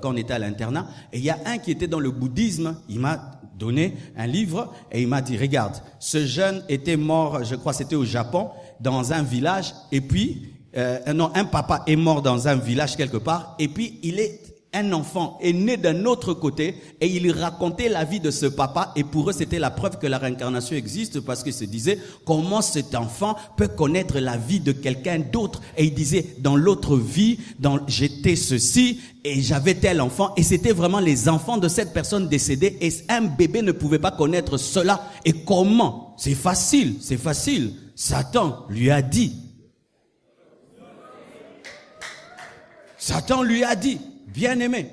quand on était à l'internat. Et il y a un qui était dans le bouddhisme, il m'a donné un livre et il m'a dit, regarde, ce jeune était mort, je crois c'était au Japon, dans un village, et puis, un papa est mort dans un village quelque part, et puis un enfant est né d'un autre côté et il racontait la vie de ce papa, et pour eux c'était la preuve que la réincarnation existe, parce qu'ils se disaient comment cet enfant peut connaître la vie de quelqu'un d'autre. Et il disait, dans l'autre vie, j'étais ceci et j'avais tel enfant, et c'était vraiment les enfants de cette personne décédée, et un bébé ne pouvait pas connaître cela. Et comment? C'est facile. Satan lui a dit. Satan lui a dit, bien-aimé,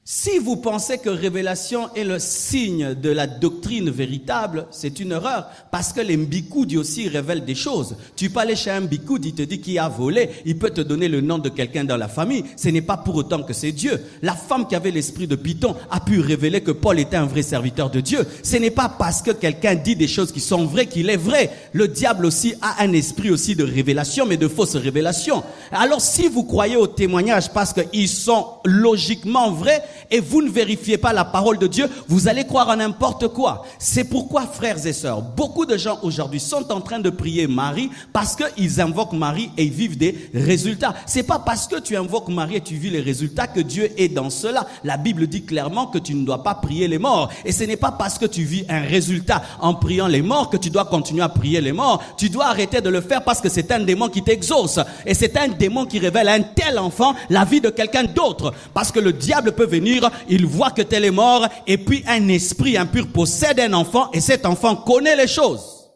si vous pensez que révélation est le signe de la doctrine véritable, c'est une erreur, parce que les mbikoudi aussi révèlent des choses. Tu peux aller chez un mbikoudi, il te dit qu'il a volé, il peut te donner le nom de quelqu'un dans la famille, ce n'est pas pour autant que c'est Dieu. La femme qui avait l'esprit de Python a pu révéler que Paul était un vrai serviteur de Dieu. Ce n'est pas parce que quelqu'un dit des choses qui sont vraies qu'il est vrai. Le diable aussi a un esprit aussi de révélation, mais de fausses révélations. Alors si vous croyez aux témoignages parce qu'ils sont logiquement vrais, et vous ne vérifiez pas la parole de Dieu, vous allez croire en n'importe quoi. C'est pourquoi, frères et sœurs, beaucoup de gens aujourd'hui sont en train de prier Marie parce qu'ils invoquent Marie et ils vivent des résultats. C'est pas parce que tu invoques Marie et tu vis les résultats que Dieu est dans cela. La Bible dit clairement que tu ne dois pas prier les morts. Et ce n'est pas parce que tu vis un résultat en priant les morts que tu dois continuer à prier les morts. Tu dois arrêter de le faire parce que c'est un démon qui t'exauce. Et c'est un démon qui révèle à un tel enfant la vie de quelqu'un d'autre. Parce que le diable peut venir, il voit que tel est mort, et puis un esprit impur possède un enfant, et cet enfant connaît les choses.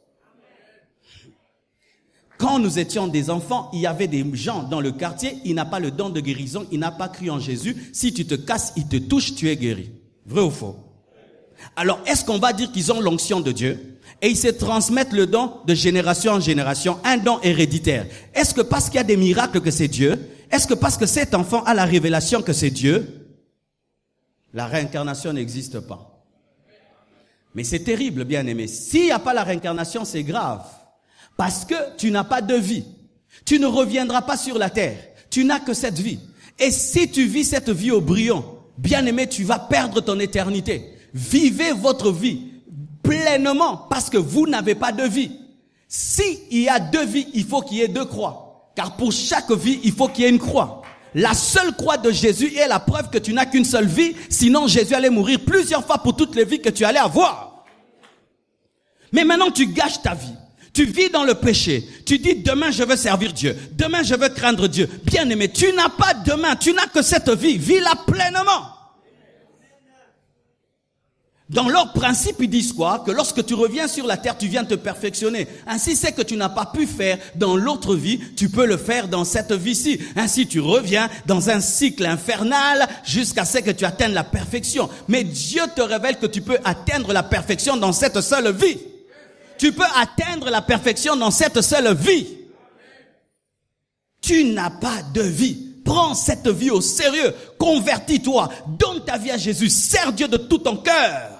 Quand nous étions des enfants, il y avait des gens dans le quartier, il n'a pas le don de guérison, il n'a pas cru en Jésus. Si tu te casses, il te touche, tu es guéri. Vrai ou faux? Alors, est-ce qu'on va dire qu'ils ont l'onction de Dieu et ils se transmettent le don de génération en génération, un don héréditaire? Est-ce que parce qu'il y a des miracles que c'est Dieu? Est-ce que parce que cet enfant a la révélation que c'est Dieu? La réincarnation n'existe pas. Mais c'est terrible, bien-aimé. S'il n'y a pas la réincarnation, c'est grave. Parce que tu n'as pas de vie. Tu ne reviendras pas sur la terre. Tu n'as que cette vie. Et si tu vis cette vie au brillant, bien-aimé, tu vas perdre ton éternité. Vivez votre vie pleinement parce que vous n'avez pas de vie. S'il y a deux vies, il faut qu'il y ait deux croix. Car pour chaque vie, il faut qu'il y ait une croix. La seule croix de Jésus est la preuve que tu n'as qu'une seule vie. Sinon, Jésus allait mourir plusieurs fois pour toutes les vies que tu allais avoir. Mais maintenant, tu gâches ta vie. Tu vis dans le péché. Tu dis, demain, je veux servir Dieu. Demain, je veux craindre Dieu. Bien-aimé, tu n'as pas demain. Tu n'as que cette vie. Vis-la pleinement. Dans leur principe, ils disent quoi? Que lorsque tu reviens sur la terre, tu viens te perfectionner. Ainsi, c'est que tu n'as pas pu faire dans l'autre vie, tu peux le faire dans cette vie-ci. Ainsi, tu reviens dans un cycle infernal jusqu'à ce que tu atteignes la perfection. Mais Dieu te révèle que tu peux atteindre la perfection dans cette seule vie. Tu peux atteindre la perfection dans cette seule vie. Tu n'as pas de vie. Prends cette vie au sérieux. Convertis-toi. Donne ta vie à Jésus. Sers Dieu de tout ton cœur.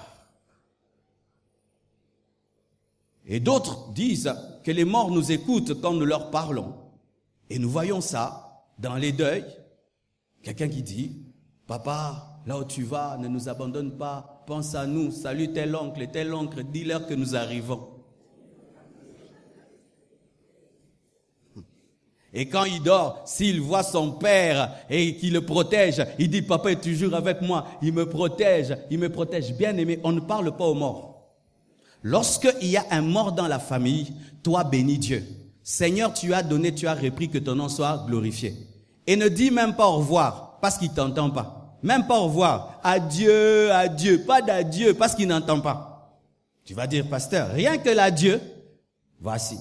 Et d'autres disent que les morts nous écoutent quand nous leur parlons. Et nous voyons ça dans les deuils. Quelqu'un qui dit, papa, là où tu vas, ne nous abandonne pas. Pense à nous. Salue tel oncle, dis-leur que nous arrivons. Et quand il dort, s'il voit son père et qu'il le protège, il dit, papa est toujours avec moi, il me protège. Bien aimé, on ne parle pas aux morts. Lorsqu'il y a un mort dans la famille, toi bénis Dieu. Seigneur, tu as donné, tu as repris, que ton nom soit glorifié. Et ne dis même pas au revoir, parce qu'il ne t'entend pas. Même pas au revoir. Adieu, adieu, pas d'adieu, parce qu'il n'entend pas. Tu vas dire, pasteur, rien que l'adieu, voici.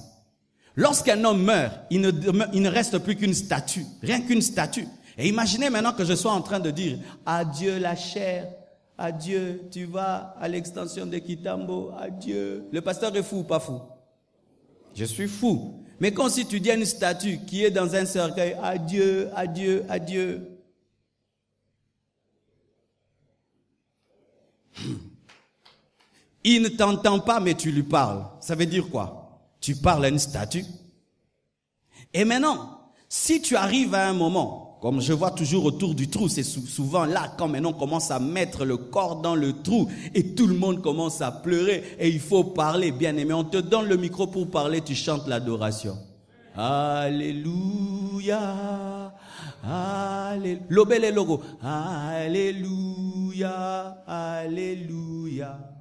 Lorsqu'un homme meurt, il ne reste plus qu'une statue, rien qu'une statue. Et imaginez maintenant que je sois en train de dire, adieu la chair, adieu, tu vas à l'extension de Kitambo, adieu. Le pasteur est fou ou pas fou? Je suis fou. Mais quand si tu dis à une statue qui est dans un cercueil, adieu, adieu, adieu. Il ne t'entend pas, mais tu lui parles. Ça veut dire quoi? Tu parles à une statue. Et maintenant, si tu arrives à un moment, comme je vois toujours autour du trou, c'est souvent là, quand maintenant on commence à mettre le corps dans le trou et tout le monde commence à pleurer et il faut parler, bien aimé. On te donne le micro pour parler, tu chantes l'adoration. Alléluia, alléluia. Lobele logo. Alléluia, alléluia.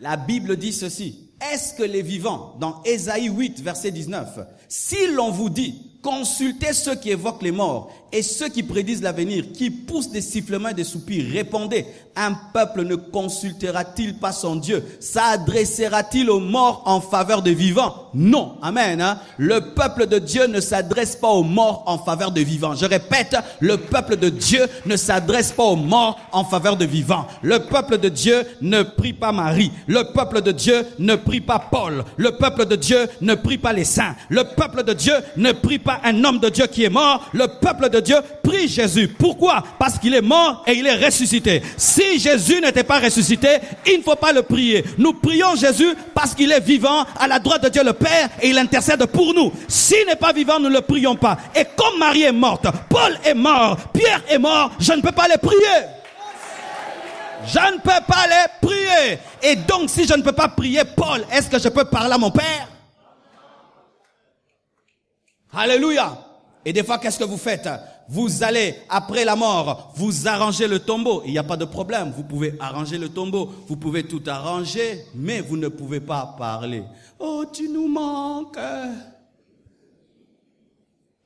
La Bible dit ceci. Est-ce que les vivants, dans Ésaïe 8, verset 19, si l'on vous dit, consultez ceux qui évoquent les morts et ceux qui prédisent l'avenir, qui poussent des sifflements et des soupirs, répondez, un peuple ne consultera-t-il pas son Dieu? S'adressera-t-il aux morts en faveur des vivants? Non. Amen. Hein? Le peuple de Dieu ne s'adresse pas aux morts en faveur des vivants. Je répète, le peuple de Dieu ne s'adresse pas aux morts en faveur des vivants. Le peuple de Dieu ne prie pas Marie. Le peuple de Dieu ne prie pas Paul. Le peuple de Dieu ne prie pas les saints. Le peuple de Dieu ne prie pas un homme de Dieu qui est mort. Le peuple de Dieu prie Jésus. Pourquoi? Parce qu'il est mort et il est ressuscité. Si Jésus n'était pas ressuscité, il ne faut pas le prier. Nous prions Jésus parce qu'il est vivant à la droite de Dieu le Père et il intercède pour nous. S'il n'est pas vivant, nous ne le prions pas. Et comme Marie est morte, Paul est mort, Pierre est mort, je ne peux pas les prier. Je ne peux pas les prier. Et donc, si je ne peux pas prier Paul, est-ce que je peux parler à mon Père? Alléluia. Et des fois, qu'est-ce que vous faites? Vous allez, après la mort, vous arrangez le tombeau. Il n'y a pas de problème. Vous pouvez arranger le tombeau. Vous pouvez tout arranger, mais vous ne pouvez pas parler. Oh, tu nous manques.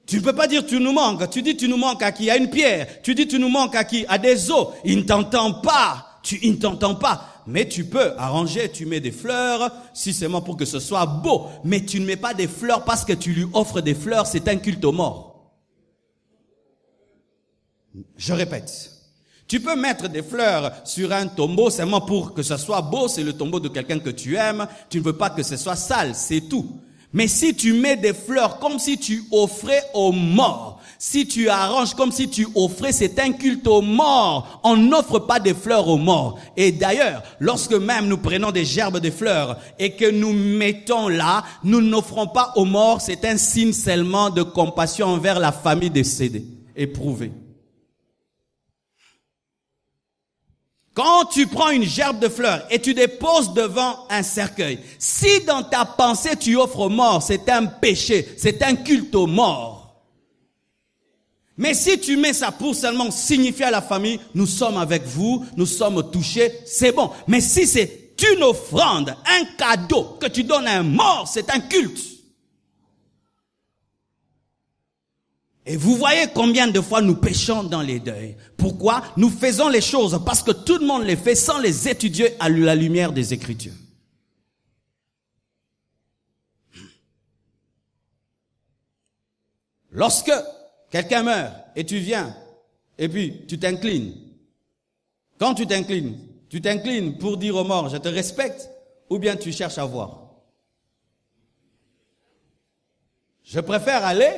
Tu ne peux pas dire tu nous manques. Tu dis tu nous manques à qui? À une pierre. Tu dis tu nous manques à qui? À des os. Il ne t'entend pas. Il ne t'entend pas. Mais tu peux arranger, tu mets des fleurs, si seulement pour que ce soit beau. Mais tu ne mets pas des fleurs parce que tu lui offres des fleurs, c'est un culte aux morts. Je répète. Tu peux mettre des fleurs sur un tombeau seulement pour que ce soit beau, c'est le tombeau de quelqu'un que tu aimes. Tu ne veux pas que ce soit sale, c'est tout. Mais si tu mets des fleurs comme si tu offrais aux morts, si tu arranges comme si tu offrais, c'est un culte aux morts. On n'offre pas des fleurs aux morts. Et d'ailleurs, lorsque même nous prenons des gerbes de fleurs et que nous mettons là, nous n'offrons pas aux morts, c'est un signe seulement de compassion envers la famille décédée, éprouvée. Quand tu prends une gerbe de fleurs et tu déposes devant un cercueil, si dans ta pensée tu offres aux morts, c'est un péché, c'est un culte aux morts. Mais si tu mets ça pour seulement signifier à la famille, nous sommes avec vous, nous sommes touchés, c'est bon. Mais si c'est une offrande, un cadeau que tu donnes à un mort, c'est un culte. Et vous voyez combien de fois nous péchons dans les deuils. Pourquoi? Nous faisons les choses parce que tout le monde les fait sans les étudier à la lumière des Écritures. Lorsque quelqu'un meurt et tu viens et puis tu t'inclines. Quand tu t'inclines pour dire aux morts, je te respecte, ou bien tu cherches à voir. Je préfère aller,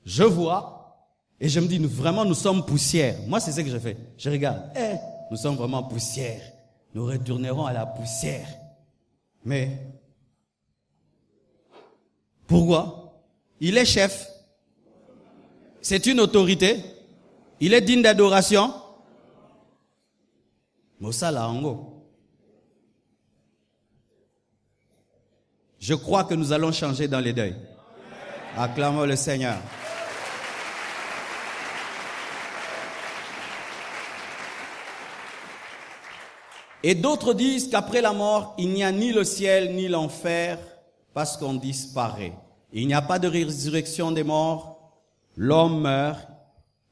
je vois, et je me dis, nous sommes poussière. Moi, c'est ce que je fais. Je regarde, nous sommes vraiment poussière. Nous retournerons à la poussière. Mais, pourquoi? Il est chef. C'est une autorité. Il est digne d'adoration. Mosala Ango. Je crois que nous allons changer dans les deuils. Acclamons le Seigneur. Et d'autres disent qu'après la mort, il n'y a ni le ciel ni l'enfer parce qu'on disparaît. Il n'y a pas de résurrection des morts. L'homme meurt.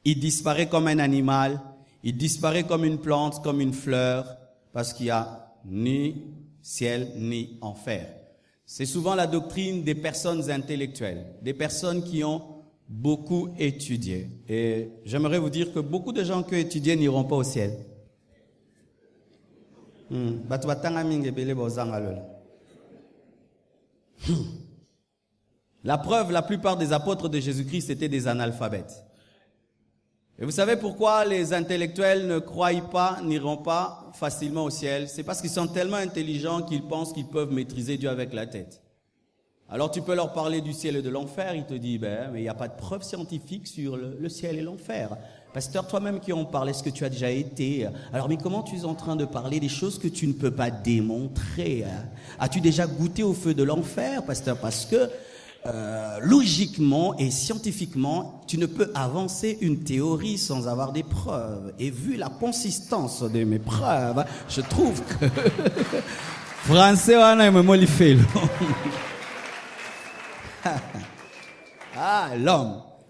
Il disparaît comme un animal. Il disparaît comme une plante, comme une fleur, parce qu'il n'y a ni ciel ni enfer. C'est souvent la doctrine des personnes intellectuelles, des personnes qui ont beaucoup étudié. Et j'aimerais vous dire que beaucoup de gens qui ont étudié n'iront pas au ciel. La preuve, la plupart des apôtres de Jésus-Christ étaient des analphabètes. Et vous savez pourquoi les intellectuels ne croient pas, n'iront pas facilement au ciel? C'est parce qu'ils sont tellement intelligents qu'ils pensent qu'ils peuvent maîtriser Dieu avec la tête. Alors tu peux leur parler du ciel et de l'enfer, ils te disent, mais il n'y a pas de preuve scientifique sur le ciel et l'enfer. Pasteur, toi-même qui en parles, est-ce que tu as déjà été? Alors, mais comment tu es en train de parler des choses que tu ne peux pas démontrer? As-tu déjà goûté au feu de l'enfer, pasteur? Parce que logiquement et scientifiquement, tu ne peux avancer une théorie sans avoir des preuves. Et vu la consistance de mes preuves, je trouve que français, on a me fait. Ah,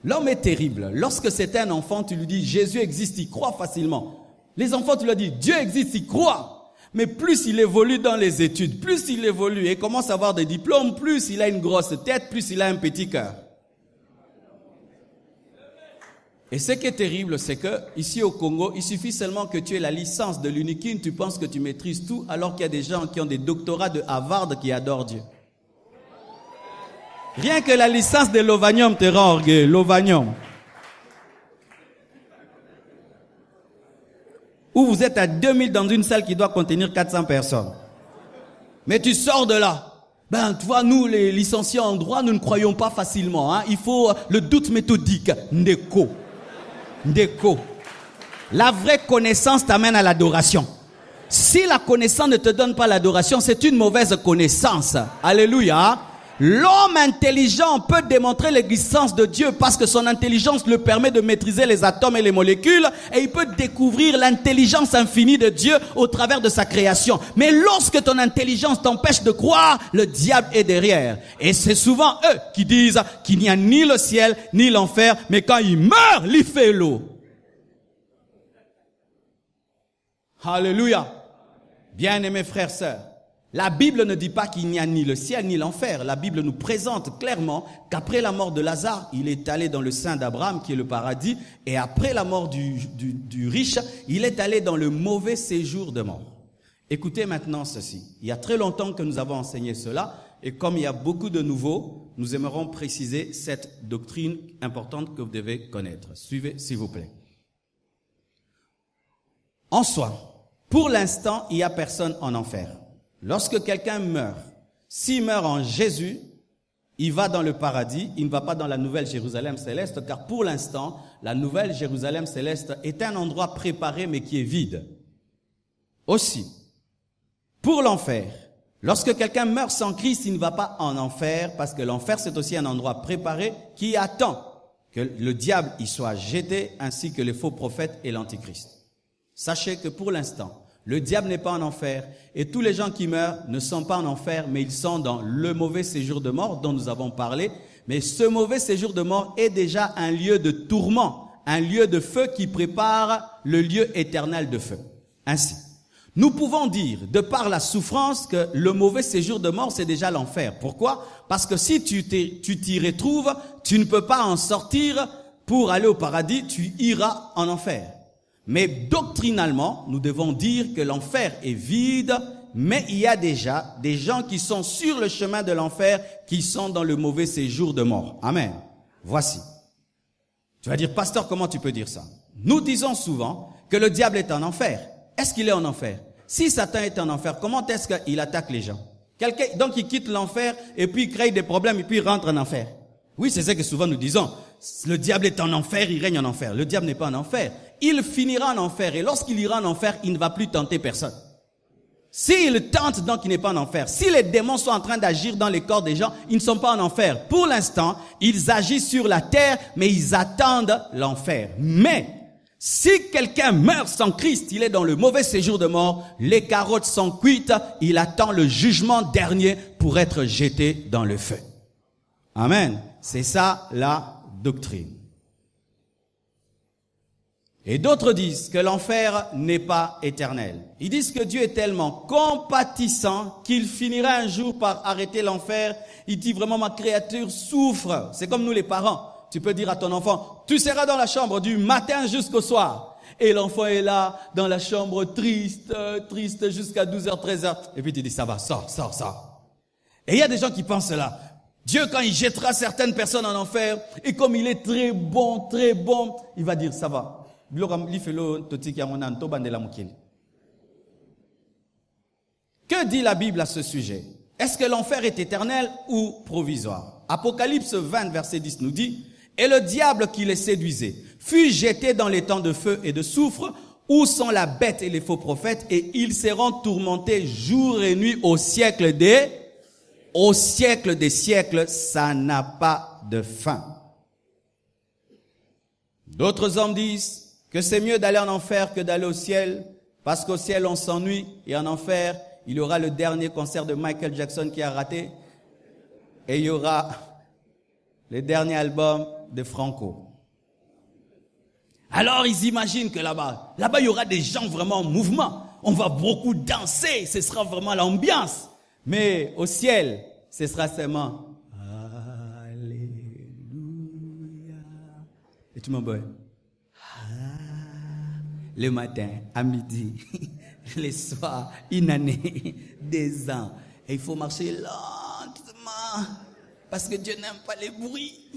l'homme est terrible. Lorsque c'est un enfant, tu lui dis Jésus existe, il croit facilement. Les enfants, tu leur dis Dieu existe, il croit. Mais plus il évolue dans les études, plus il évolue et commence à avoir des diplômes, plus il a une grosse tête, plus il a un petit cœur. Et ce qui est terrible, c'est que ici au Congo, il suffit seulement que tu aies la licence de l'Unikin, tu penses que tu maîtrises tout, alors qu'il y a des gens qui ont des doctorats de Harvard qui adorent Dieu. Rien que la licence de l'Ovanium te rend orgueilleux, l'Ovanium. Où vous êtes à 2000 dans une salle qui doit contenir 400 personnes. Mais tu sors de là. Tu vois, nous, les licenciés en droit, nous ne croyons pas facilement. Il faut le doute méthodique. Ndeko. La vraie connaissance t'amène à l'adoration. Si la connaissance ne te donne pas l'adoration, c'est une mauvaise connaissance. Alléluia. L'homme intelligent peut démontrer l'existence de Dieu parce que son intelligence le permet de maîtriser les atomes et les molécules et il peut découvrir l'intelligence infinie de Dieu au travers de sa création. Mais lorsque ton intelligence t'empêche de croire, le diable est derrière. Et c'est souvent eux qui disent qu'il n'y a ni le ciel ni l'enfer, mais quand ils meurent, il fait l'eau. Alléluia. Bien-aimés frères, sœurs. La Bible ne dit pas qu'il n'y a ni le ciel ni l'enfer. La Bible nous présente clairement qu'après la mort de Lazare, il est allé dans le sein d'Abraham, qui est le paradis, et après la mort du riche, il est allé dans le mauvais séjour de mort. Écoutez maintenant ceci. Il y a très longtemps que nous avons enseigné cela, et comme il y a beaucoup de nouveaux, nous aimerons préciser cette doctrine importante que vous devez connaître. Suivez, s'il vous plaît. En soi, pour l'instant, il n'y a personne en enfer. Lorsque quelqu'un meurt, s'il meurt en Jésus, il va dans le paradis, il ne va pas dans la nouvelle Jérusalem céleste, car pour l'instant, la nouvelle Jérusalem céleste est un endroit préparé mais qui est vide. Aussi, pour l'enfer, lorsque quelqu'un meurt sans Christ, il ne va pas en enfer, parce que l'enfer c'est aussi un endroit préparé qui attend que le diable y soit jeté, ainsi que les faux prophètes et l'antichrist. Sachez que pour l'instant, le diable n'est pas en enfer et tous les gens qui meurent ne sont pas en enfer, mais ils sont dans le mauvais séjour de mort dont nous avons parlé. Mais ce mauvais séjour de mort est déjà un lieu de tourment, un lieu de feu qui prépare le lieu éternel de feu. Ainsi, nous pouvons dire, de par la souffrance, que le mauvais séjour de mort, c'est déjà l'enfer. Pourquoi? Parce que si tu t'y retrouves, tu ne peux pas en sortir pour aller au paradis, tu iras en enfer. Mais doctrinalement, nous devons dire que l'enfer est vide, mais il y a déjà des gens qui sont sur le chemin de l'enfer, qui sont dans le mauvais séjour de mort. Amen. Voici. Tu vas dire, pasteur, comment tu peux dire ça? Nous disons souvent que le diable est en enfer. Est-ce qu'il est en enfer? Si Satan est en enfer, comment est-ce qu'il attaque les gens? Donc il quitte l'enfer et puis il crée des problèmes et puis il rentre en enfer. Oui, c'est ce que souvent nous disons. Le diable est en enfer, il règne en enfer. Le diable n'est pas en enfer. Il finira en enfer et lorsqu'il ira en enfer, il ne va plus tenter personne. S'il tente, donc il n'est pas en enfer. Si les démons sont en train d'agir dans les corps des gens, ils ne sont pas en enfer. Pour l'instant, ils agissent sur la terre, mais ils attendent l'enfer. Mais si quelqu'un meurt sans Christ, il est dans le mauvais séjour de mort, les carottes sont cuites, il attend le jugement dernier pour être jeté dans le feu. Amen. C'est ça la doctrine. Et d'autres disent que l'enfer n'est pas éternel. Ils disent que Dieu est tellement compatissant qu'il finira un jour par arrêter l'enfer. Il dit vraiment, ma créature souffre. C'est comme nous les parents. Tu peux dire à ton enfant, tu seras dans la chambre du matin jusqu'au soir. Et l'enfant est là, dans la chambre triste jusqu'à 12h, 13h. Et puis tu dis, ça va, sors. Et il y a des gens qui pensent là. Dieu, quand il jettera certaines personnes en enfer, et comme il est très bon, il va dire, ça va. Que dit la Bible à ce sujet? Est-ce que l'enfer est éternel ou provisoire? Apocalypse 20, verset 10 nous dit, « Et le diable qui les séduisait fut jeté dans les temps de feu et de soufre, où sont la bête et les faux prophètes, et ils seront tourmentés jour et nuit au siècle des siècles, ça n'a pas de fin. » D'autres hommes disent que c'est mieux d'aller en enfer que d'aller au ciel, parce qu'au ciel on s'ennuie, et en enfer, il y aura le dernier concert de Michael Jackson qui a raté, et il y aura le dernier album de Franco. Alors ils imaginent que là-bas, il y aura des gens vraiment en mouvement. On va beaucoup danser, ce sera vraiment l'ambiance. Mais au ciel, ce sera seulement Alléluia. Et tout le monde, le matin, à midi, les soirs, une année, des ans. Et il faut marcher lentement, parce que Dieu n'aime pas les bruits.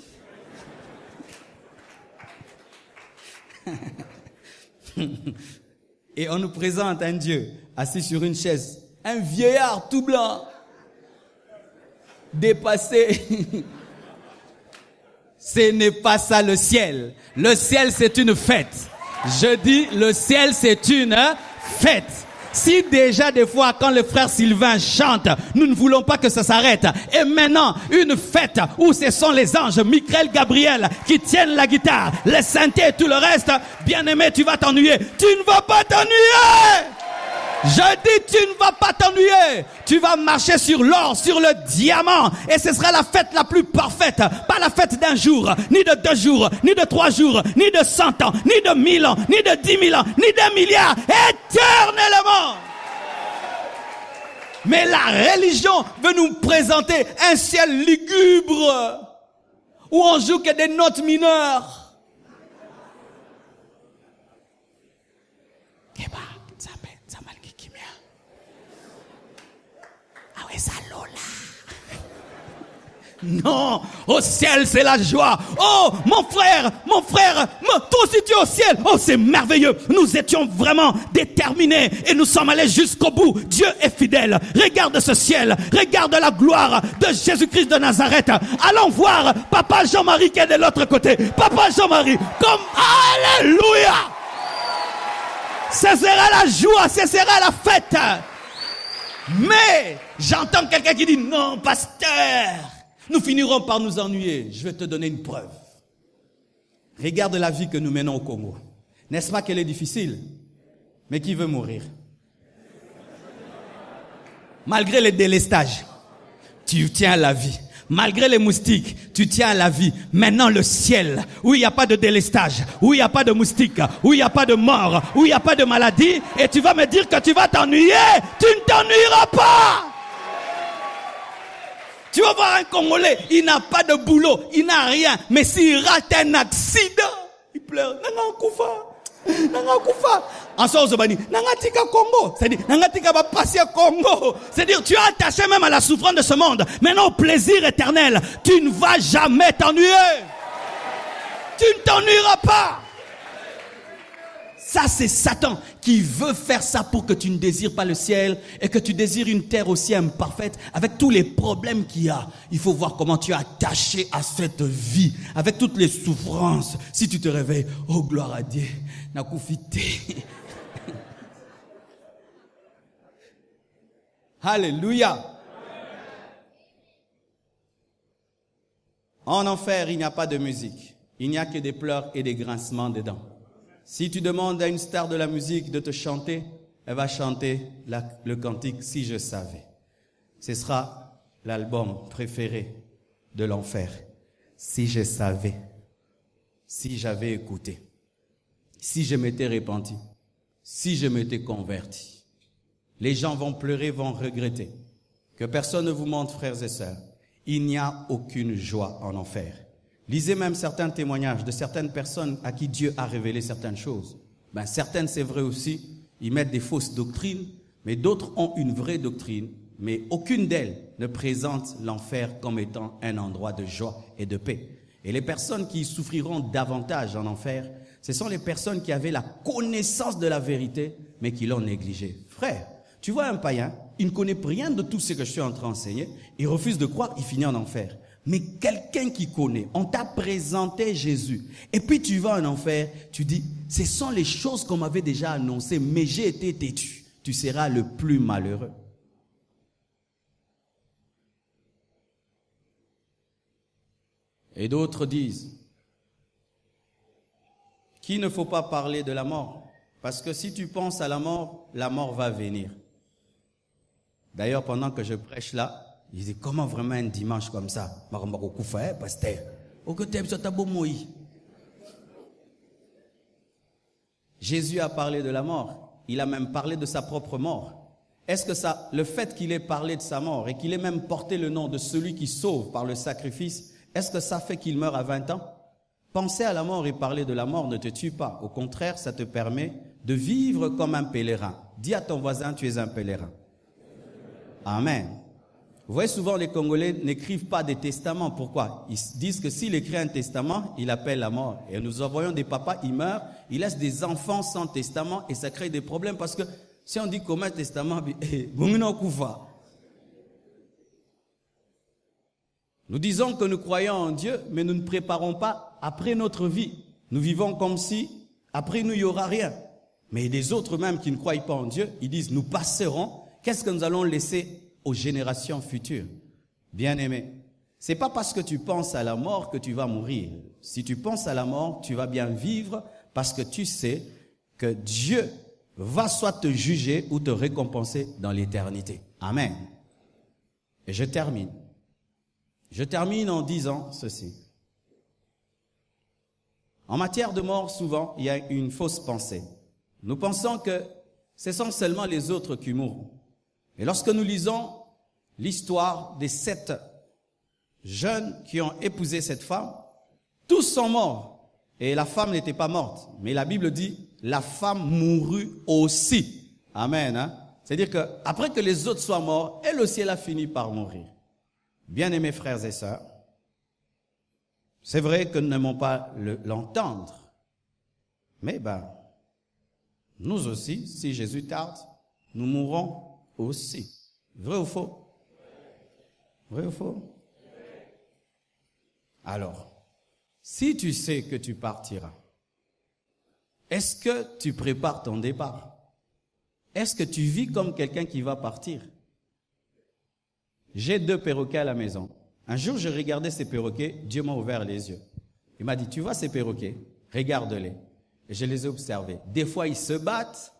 Et on nous présente un Dieu assis sur une chaise, un vieillard tout blanc, dépassé. Ce n'est pas ça le ciel. Le ciel, c'est une fête. Je dis, le ciel, c'est une fête. Si déjà des fois quand le frère Sylvain chante, nous ne voulons pas que ça s'arrête. Et maintenant, une fête où ce sont les anges, Michael, Gabriel, qui tiennent la guitare, les synthés et tout le reste, bien-aimé, tu vas t'ennuyer. Tu ne vas pas t'ennuyer! Je dis, tu ne vas pas t'ennuyer. Tu vas marcher sur l'or, sur le diamant. Et ce sera la fête la plus parfaite. Pas la fête d'un jour, ni de 2 jours, ni de 3 jours, ni de 100 ans, ni de 1000 ans, ni de 10 000 ans, ni d'1 milliard. Éternellement. Mais la religion veut nous présenter un ciel lugubre où on joue que des notes mineures. Non, au ciel c'est la joie. Oh, mon frère, toi aussi tu es au ciel. Oh, c'est merveilleux. Nous étions vraiment déterminés et nous sommes allés jusqu'au bout. Dieu est fidèle. Regarde ce ciel, regarde la gloire de Jésus-Christ de Nazareth. Allons voir Papa Jean-Marie qui est de l'autre côté. Papa Jean-Marie, comme Alléluia. Ce sera la joie, ce sera la fête. Mais j'entends quelqu'un qui dit non, pasteur, nous finirons par nous ennuyer. Je vais te donner une preuve. Regarde la vie que nous menons au Congo. N'est-ce pas qu'elle est difficile? Mais qui veut mourir? Malgré les délestages, tu tiens à la vie. Malgré les moustiques, tu tiens à la vie. Maintenant le ciel, où il n'y a pas de délestage, où il n'y a pas de moustiques, où il n'y a pas de mort, où il n'y a pas de maladie, et tu vas me dire que tu vas t'ennuyer. Tu ne t'ennuieras pas. Tu vas voir un Congolais, il n'a pas de boulot, il n'a rien, mais s'il rate un accident, il pleure. Nanga kufa. En sort Zobani, nanga tika Congo. C'est-à-dire, nanga tika ba passer Congo. C'est-à-dire, tu es attaché même à la souffrance de ce monde. Maintenant, au plaisir éternel, tu ne vas jamais t'ennuyer. Tu ne t'ennuieras pas. Ça, c'est Satan qui veut faire ça pour que tu ne désires pas le ciel et que tu désires une terre aussi imparfaite avec tous les problèmes qu'il y a. Il faut voir comment tu es attaché à cette vie avec toutes les souffrances. Si tu te réveilles, oh gloire à Dieu, nakufite. Alléluia. En enfer, il n'y a pas de musique. Il n'y a que des pleurs et des grincements de dents. Si tu demandes à une star de la musique de te chanter, elle va chanter le cantique « Si je savais ». Ce sera l'album préféré de l'enfer. Si je savais, si j'avais écouté, si je m'étais repenti, si je m'étais converti. Les gens vont pleurer, vont regretter. Que personne ne vous montre, frères et sœurs, il n'y a aucune joie en enfer. Lisez même certains témoignages de certaines personnes à qui Dieu a révélé certaines choses. Certaines, c'est vrai aussi, ils mettent des fausses doctrines, mais d'autres ont une vraie doctrine, mais aucune d'elles ne présente l'enfer comme étant un endroit de joie et de paix. Et les personnes qui souffriront davantage en enfer, Ce sont les personnes qui avaient la connaissance de la vérité, mais qui l'ont négligée. Frère, tu vois un païen, il ne connaît rien de tout ce que je suis en train d'enseigner, il refuse de croire, il finit en enfer. Mais quelqu'un qui connaît, on t'a présenté Jésus, et puis tu vas en enfer, tu dis, ce sont les choses qu'on m'avait déjà annoncées, mais j'ai été têtu. Tu seras le plus malheureux. Et d'autres disent qu'il ne faut pas parler de la mort, parce que si tu penses à la mort va venir. D'ailleurs, pendant que je prêche là, je dis, comment vraiment un dimanche comme ça? Jésus a parlé de la mort. Il a même parlé de sa propre mort. Est-ce que ça, le fait qu'il ait parlé de sa mort et qu'il ait même porté le nom de celui qui sauve par le sacrifice, est-ce que ça fait qu'il meurt à 20 ans? Penser à la mort et parler de la mort ne te tue pas. Au contraire, ça te permet de vivre comme un pèlerin. Dis à ton voisin, tu es un pèlerin. Amen. Vous voyez, souvent les Congolais n'écrivent pas des testaments. Pourquoi? Ils disent que s'il écrit un testament, il appelle la mort. Et nous envoyons des papas, ils meurent, ils laissent des enfants sans testament et ça crée des problèmes parce que si on dit comme un testament, nous disons que nous croyons en Dieu, mais nous ne préparons pas après notre vie. Nous vivons comme si après nous, il n'y aura rien. Mais les autres même qui ne croient pas en Dieu, ils disent, nous passerons. Qu'est-ce que nous allons laisser aux générations futures? Bien-aimés, ce n'est pas parce que tu penses à la mort que tu vas mourir. Si tu penses à la mort, tu vas bien vivre parce que tu sais que Dieu va soit te juger ou te récompenser dans l'éternité. Amen. Et je termine. Je termine en disant ceci. En matière de mort, souvent, il y a une fausse pensée. Nous pensons que ce sont seulement les autres qui mourront. Et lorsque nous lisons l'histoire des 7 jeunes qui ont épousé cette femme, tous sont morts. Et la femme n'était pas morte. Mais la Bible dit, la femme mourut aussi. Amen. Hein? C'est-à-dire qu'après que les autres soient morts, elle aussi, elle a fini par mourir. Bien-aimés frères et sœurs, c'est vrai que nous n'aimons pas l'entendre. Mais nous aussi, si Jésus tarde, nous mourrons aussi. Vrai ou faux? Vrai ou faux? Alors, si tu sais que tu partiras, est-ce que tu prépares ton départ? Est-ce que tu vis comme quelqu'un qui va partir? J'ai 2 perroquets à la maison. Un jour, je regardais ces perroquets, Dieu m'a ouvert les yeux. Il m'a dit, tu vois ces perroquets? Regarde-les. Et je les ai observés. Des fois, ils se battent.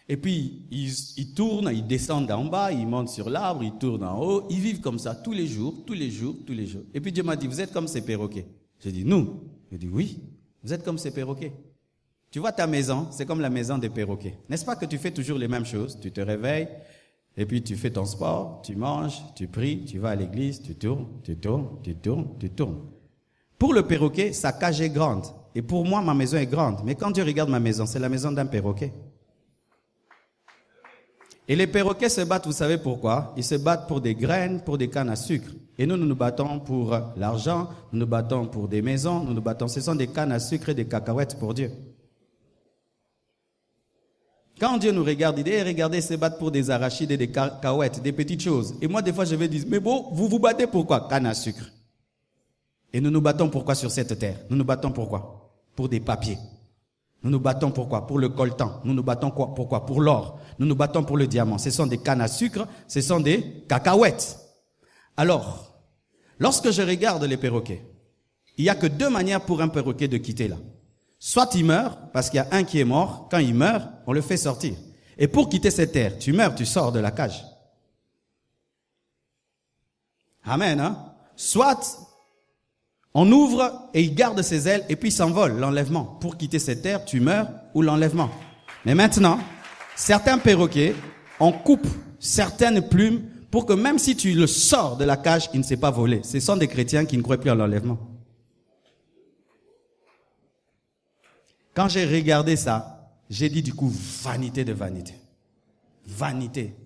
Et puis, ils tournent, ils descendent en bas, ils montent sur l'arbre, ils tournent en haut. Ils vivent comme ça tous les jours, tous les jours, tous les jours. Et puis Dieu m'a dit, vous êtes comme ces perroquets. J'ai dit, nous. Il dit, oui, vous êtes comme ces perroquets. Tu vois ta maison, c'est comme la maison des perroquets. N'est-ce pas que tu fais toujours les mêmes choses? Tu te réveilles, et puis tu fais ton sport, tu manges, tu pries, tu vas à l'église, tu tournes, tu tournes, tu tournes, tu tournes. Pour le perroquet, sa cage est grande. Et pour moi, ma maison est grande. Mais quand Dieu regarde ma maison, c'est la maison d'un perroquet. Et les perroquets se battent, vous savez pourquoi? Ils se battent pour des graines, pour des cannes à sucre. Et nous nous battons pour l'argent, nous nous battons pour des maisons, nous nous battons. Ce sont des cannes à sucre et des cacahuètes pour Dieu. Quand Dieu nous regarde, il dit, regardez, ils se battent pour des arachides et des cacahuètes, des petites choses. Et moi, des fois, je vais dire, mais bon, vous vous battez pourquoi? Canne à sucre. Et nous nous battons pourquoi sur cette terre? Nous nous battons pourquoi? Pour des papiers. Nous nous battons pourquoi? Pour le coltan. Nous nous battons pourquoi? Pour l'or. Nous nous battons pour le diamant. Ce sont des cannes à sucre, ce sont des cacahuètes. Alors, lorsque je regarde les perroquets, il n'y a que 2 manières pour un perroquet de quitter là. Soit il meurt, parce qu'il y a un qui est mort. Quand il meurt, on le fait sortir. Et pour quitter cette terre, tu meurs, tu sors de la cage. Amen, hein? Soit on ouvre et il garde ses ailes et puis il s'envole, l'enlèvement. Pour quitter cette terre, tu meurs ou l'enlèvement. Mais maintenant, certains perroquets, on coupe certaines plumes pour que même si tu le sors de la cage, il ne s'est pas volé. Ce sont des chrétiens qui ne croient plus à l'enlèvement. Quand j'ai regardé ça, j'ai dit du coup, vanité de vanité. Vanité.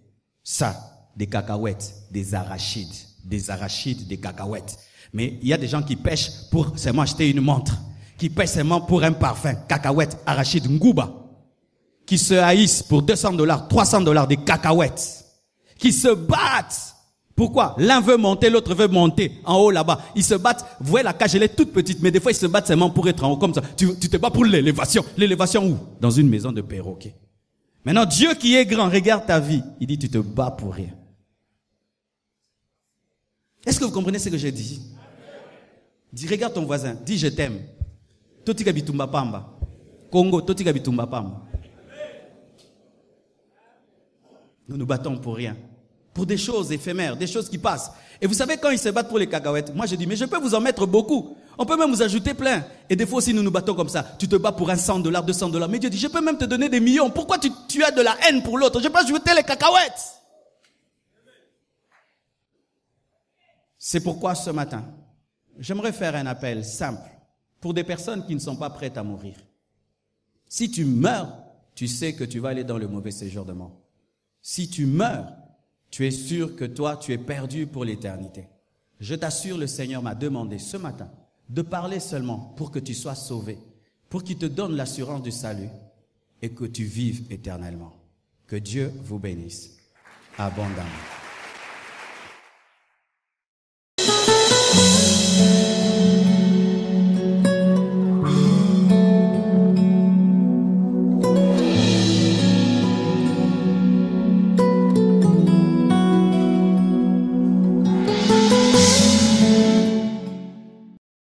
Ça, des cacahuètes, des arachides, des cacahuètes. Mais il y a des gens qui pêchent pour seulement acheter une montre. qui paient seulement pour un parfum, cacahuètes, arachides, ngouba, qui se haïssent pour $200, $300 des cacahuètes, qui se battent. Pourquoi? L'un veut monter, l'autre veut monter en haut là-bas. Ils se battent. Vous voyez, la cage, elle est toute petite, mais des fois, ils se battent seulement pour être en haut comme ça. Tu te bats pour l'élévation. L'élévation où? Dans une maison de perroquet. Maintenant, Dieu qui est grand, regarde ta vie. Il dit, tu te bats pour rien. Est-ce que vous comprenez ce que j'ai dit? Dis, regarde ton voisin. Dis, je t'aime. Totika bitumba pamba. Congo, totika bitumba pamba. Nous nous battons pour rien. Pour des choses éphémères, des choses qui passent. Et vous savez, quand ils se battent pour les cacahuètes, moi je dis, mais je peux vous en mettre beaucoup. On peut même vous ajouter plein. Et des fois aussi, nous nous battons comme ça. Tu te bats pour un $100, $200. Mais Dieu dit, je peux même te donner des millions. Pourquoi tu as de la haine pour l'autre? Je peux ajouter les cacahuètes. C'est pourquoi ce matin, j'aimerais faire un appel simple pour des personnes qui ne sont pas prêtes à mourir. Si tu meurs, tu sais que tu vas aller dans le mauvais séjour de mort. Si tu meurs, tu es sûr que toi, tu es perdu pour l'éternité. Je t'assure, le Seigneur m'a demandé ce matin de parler seulement pour que tu sois sauvé, pour qu'il te donne l'assurance du salut et que tu vives éternellement. Que Dieu vous bénisse abondamment.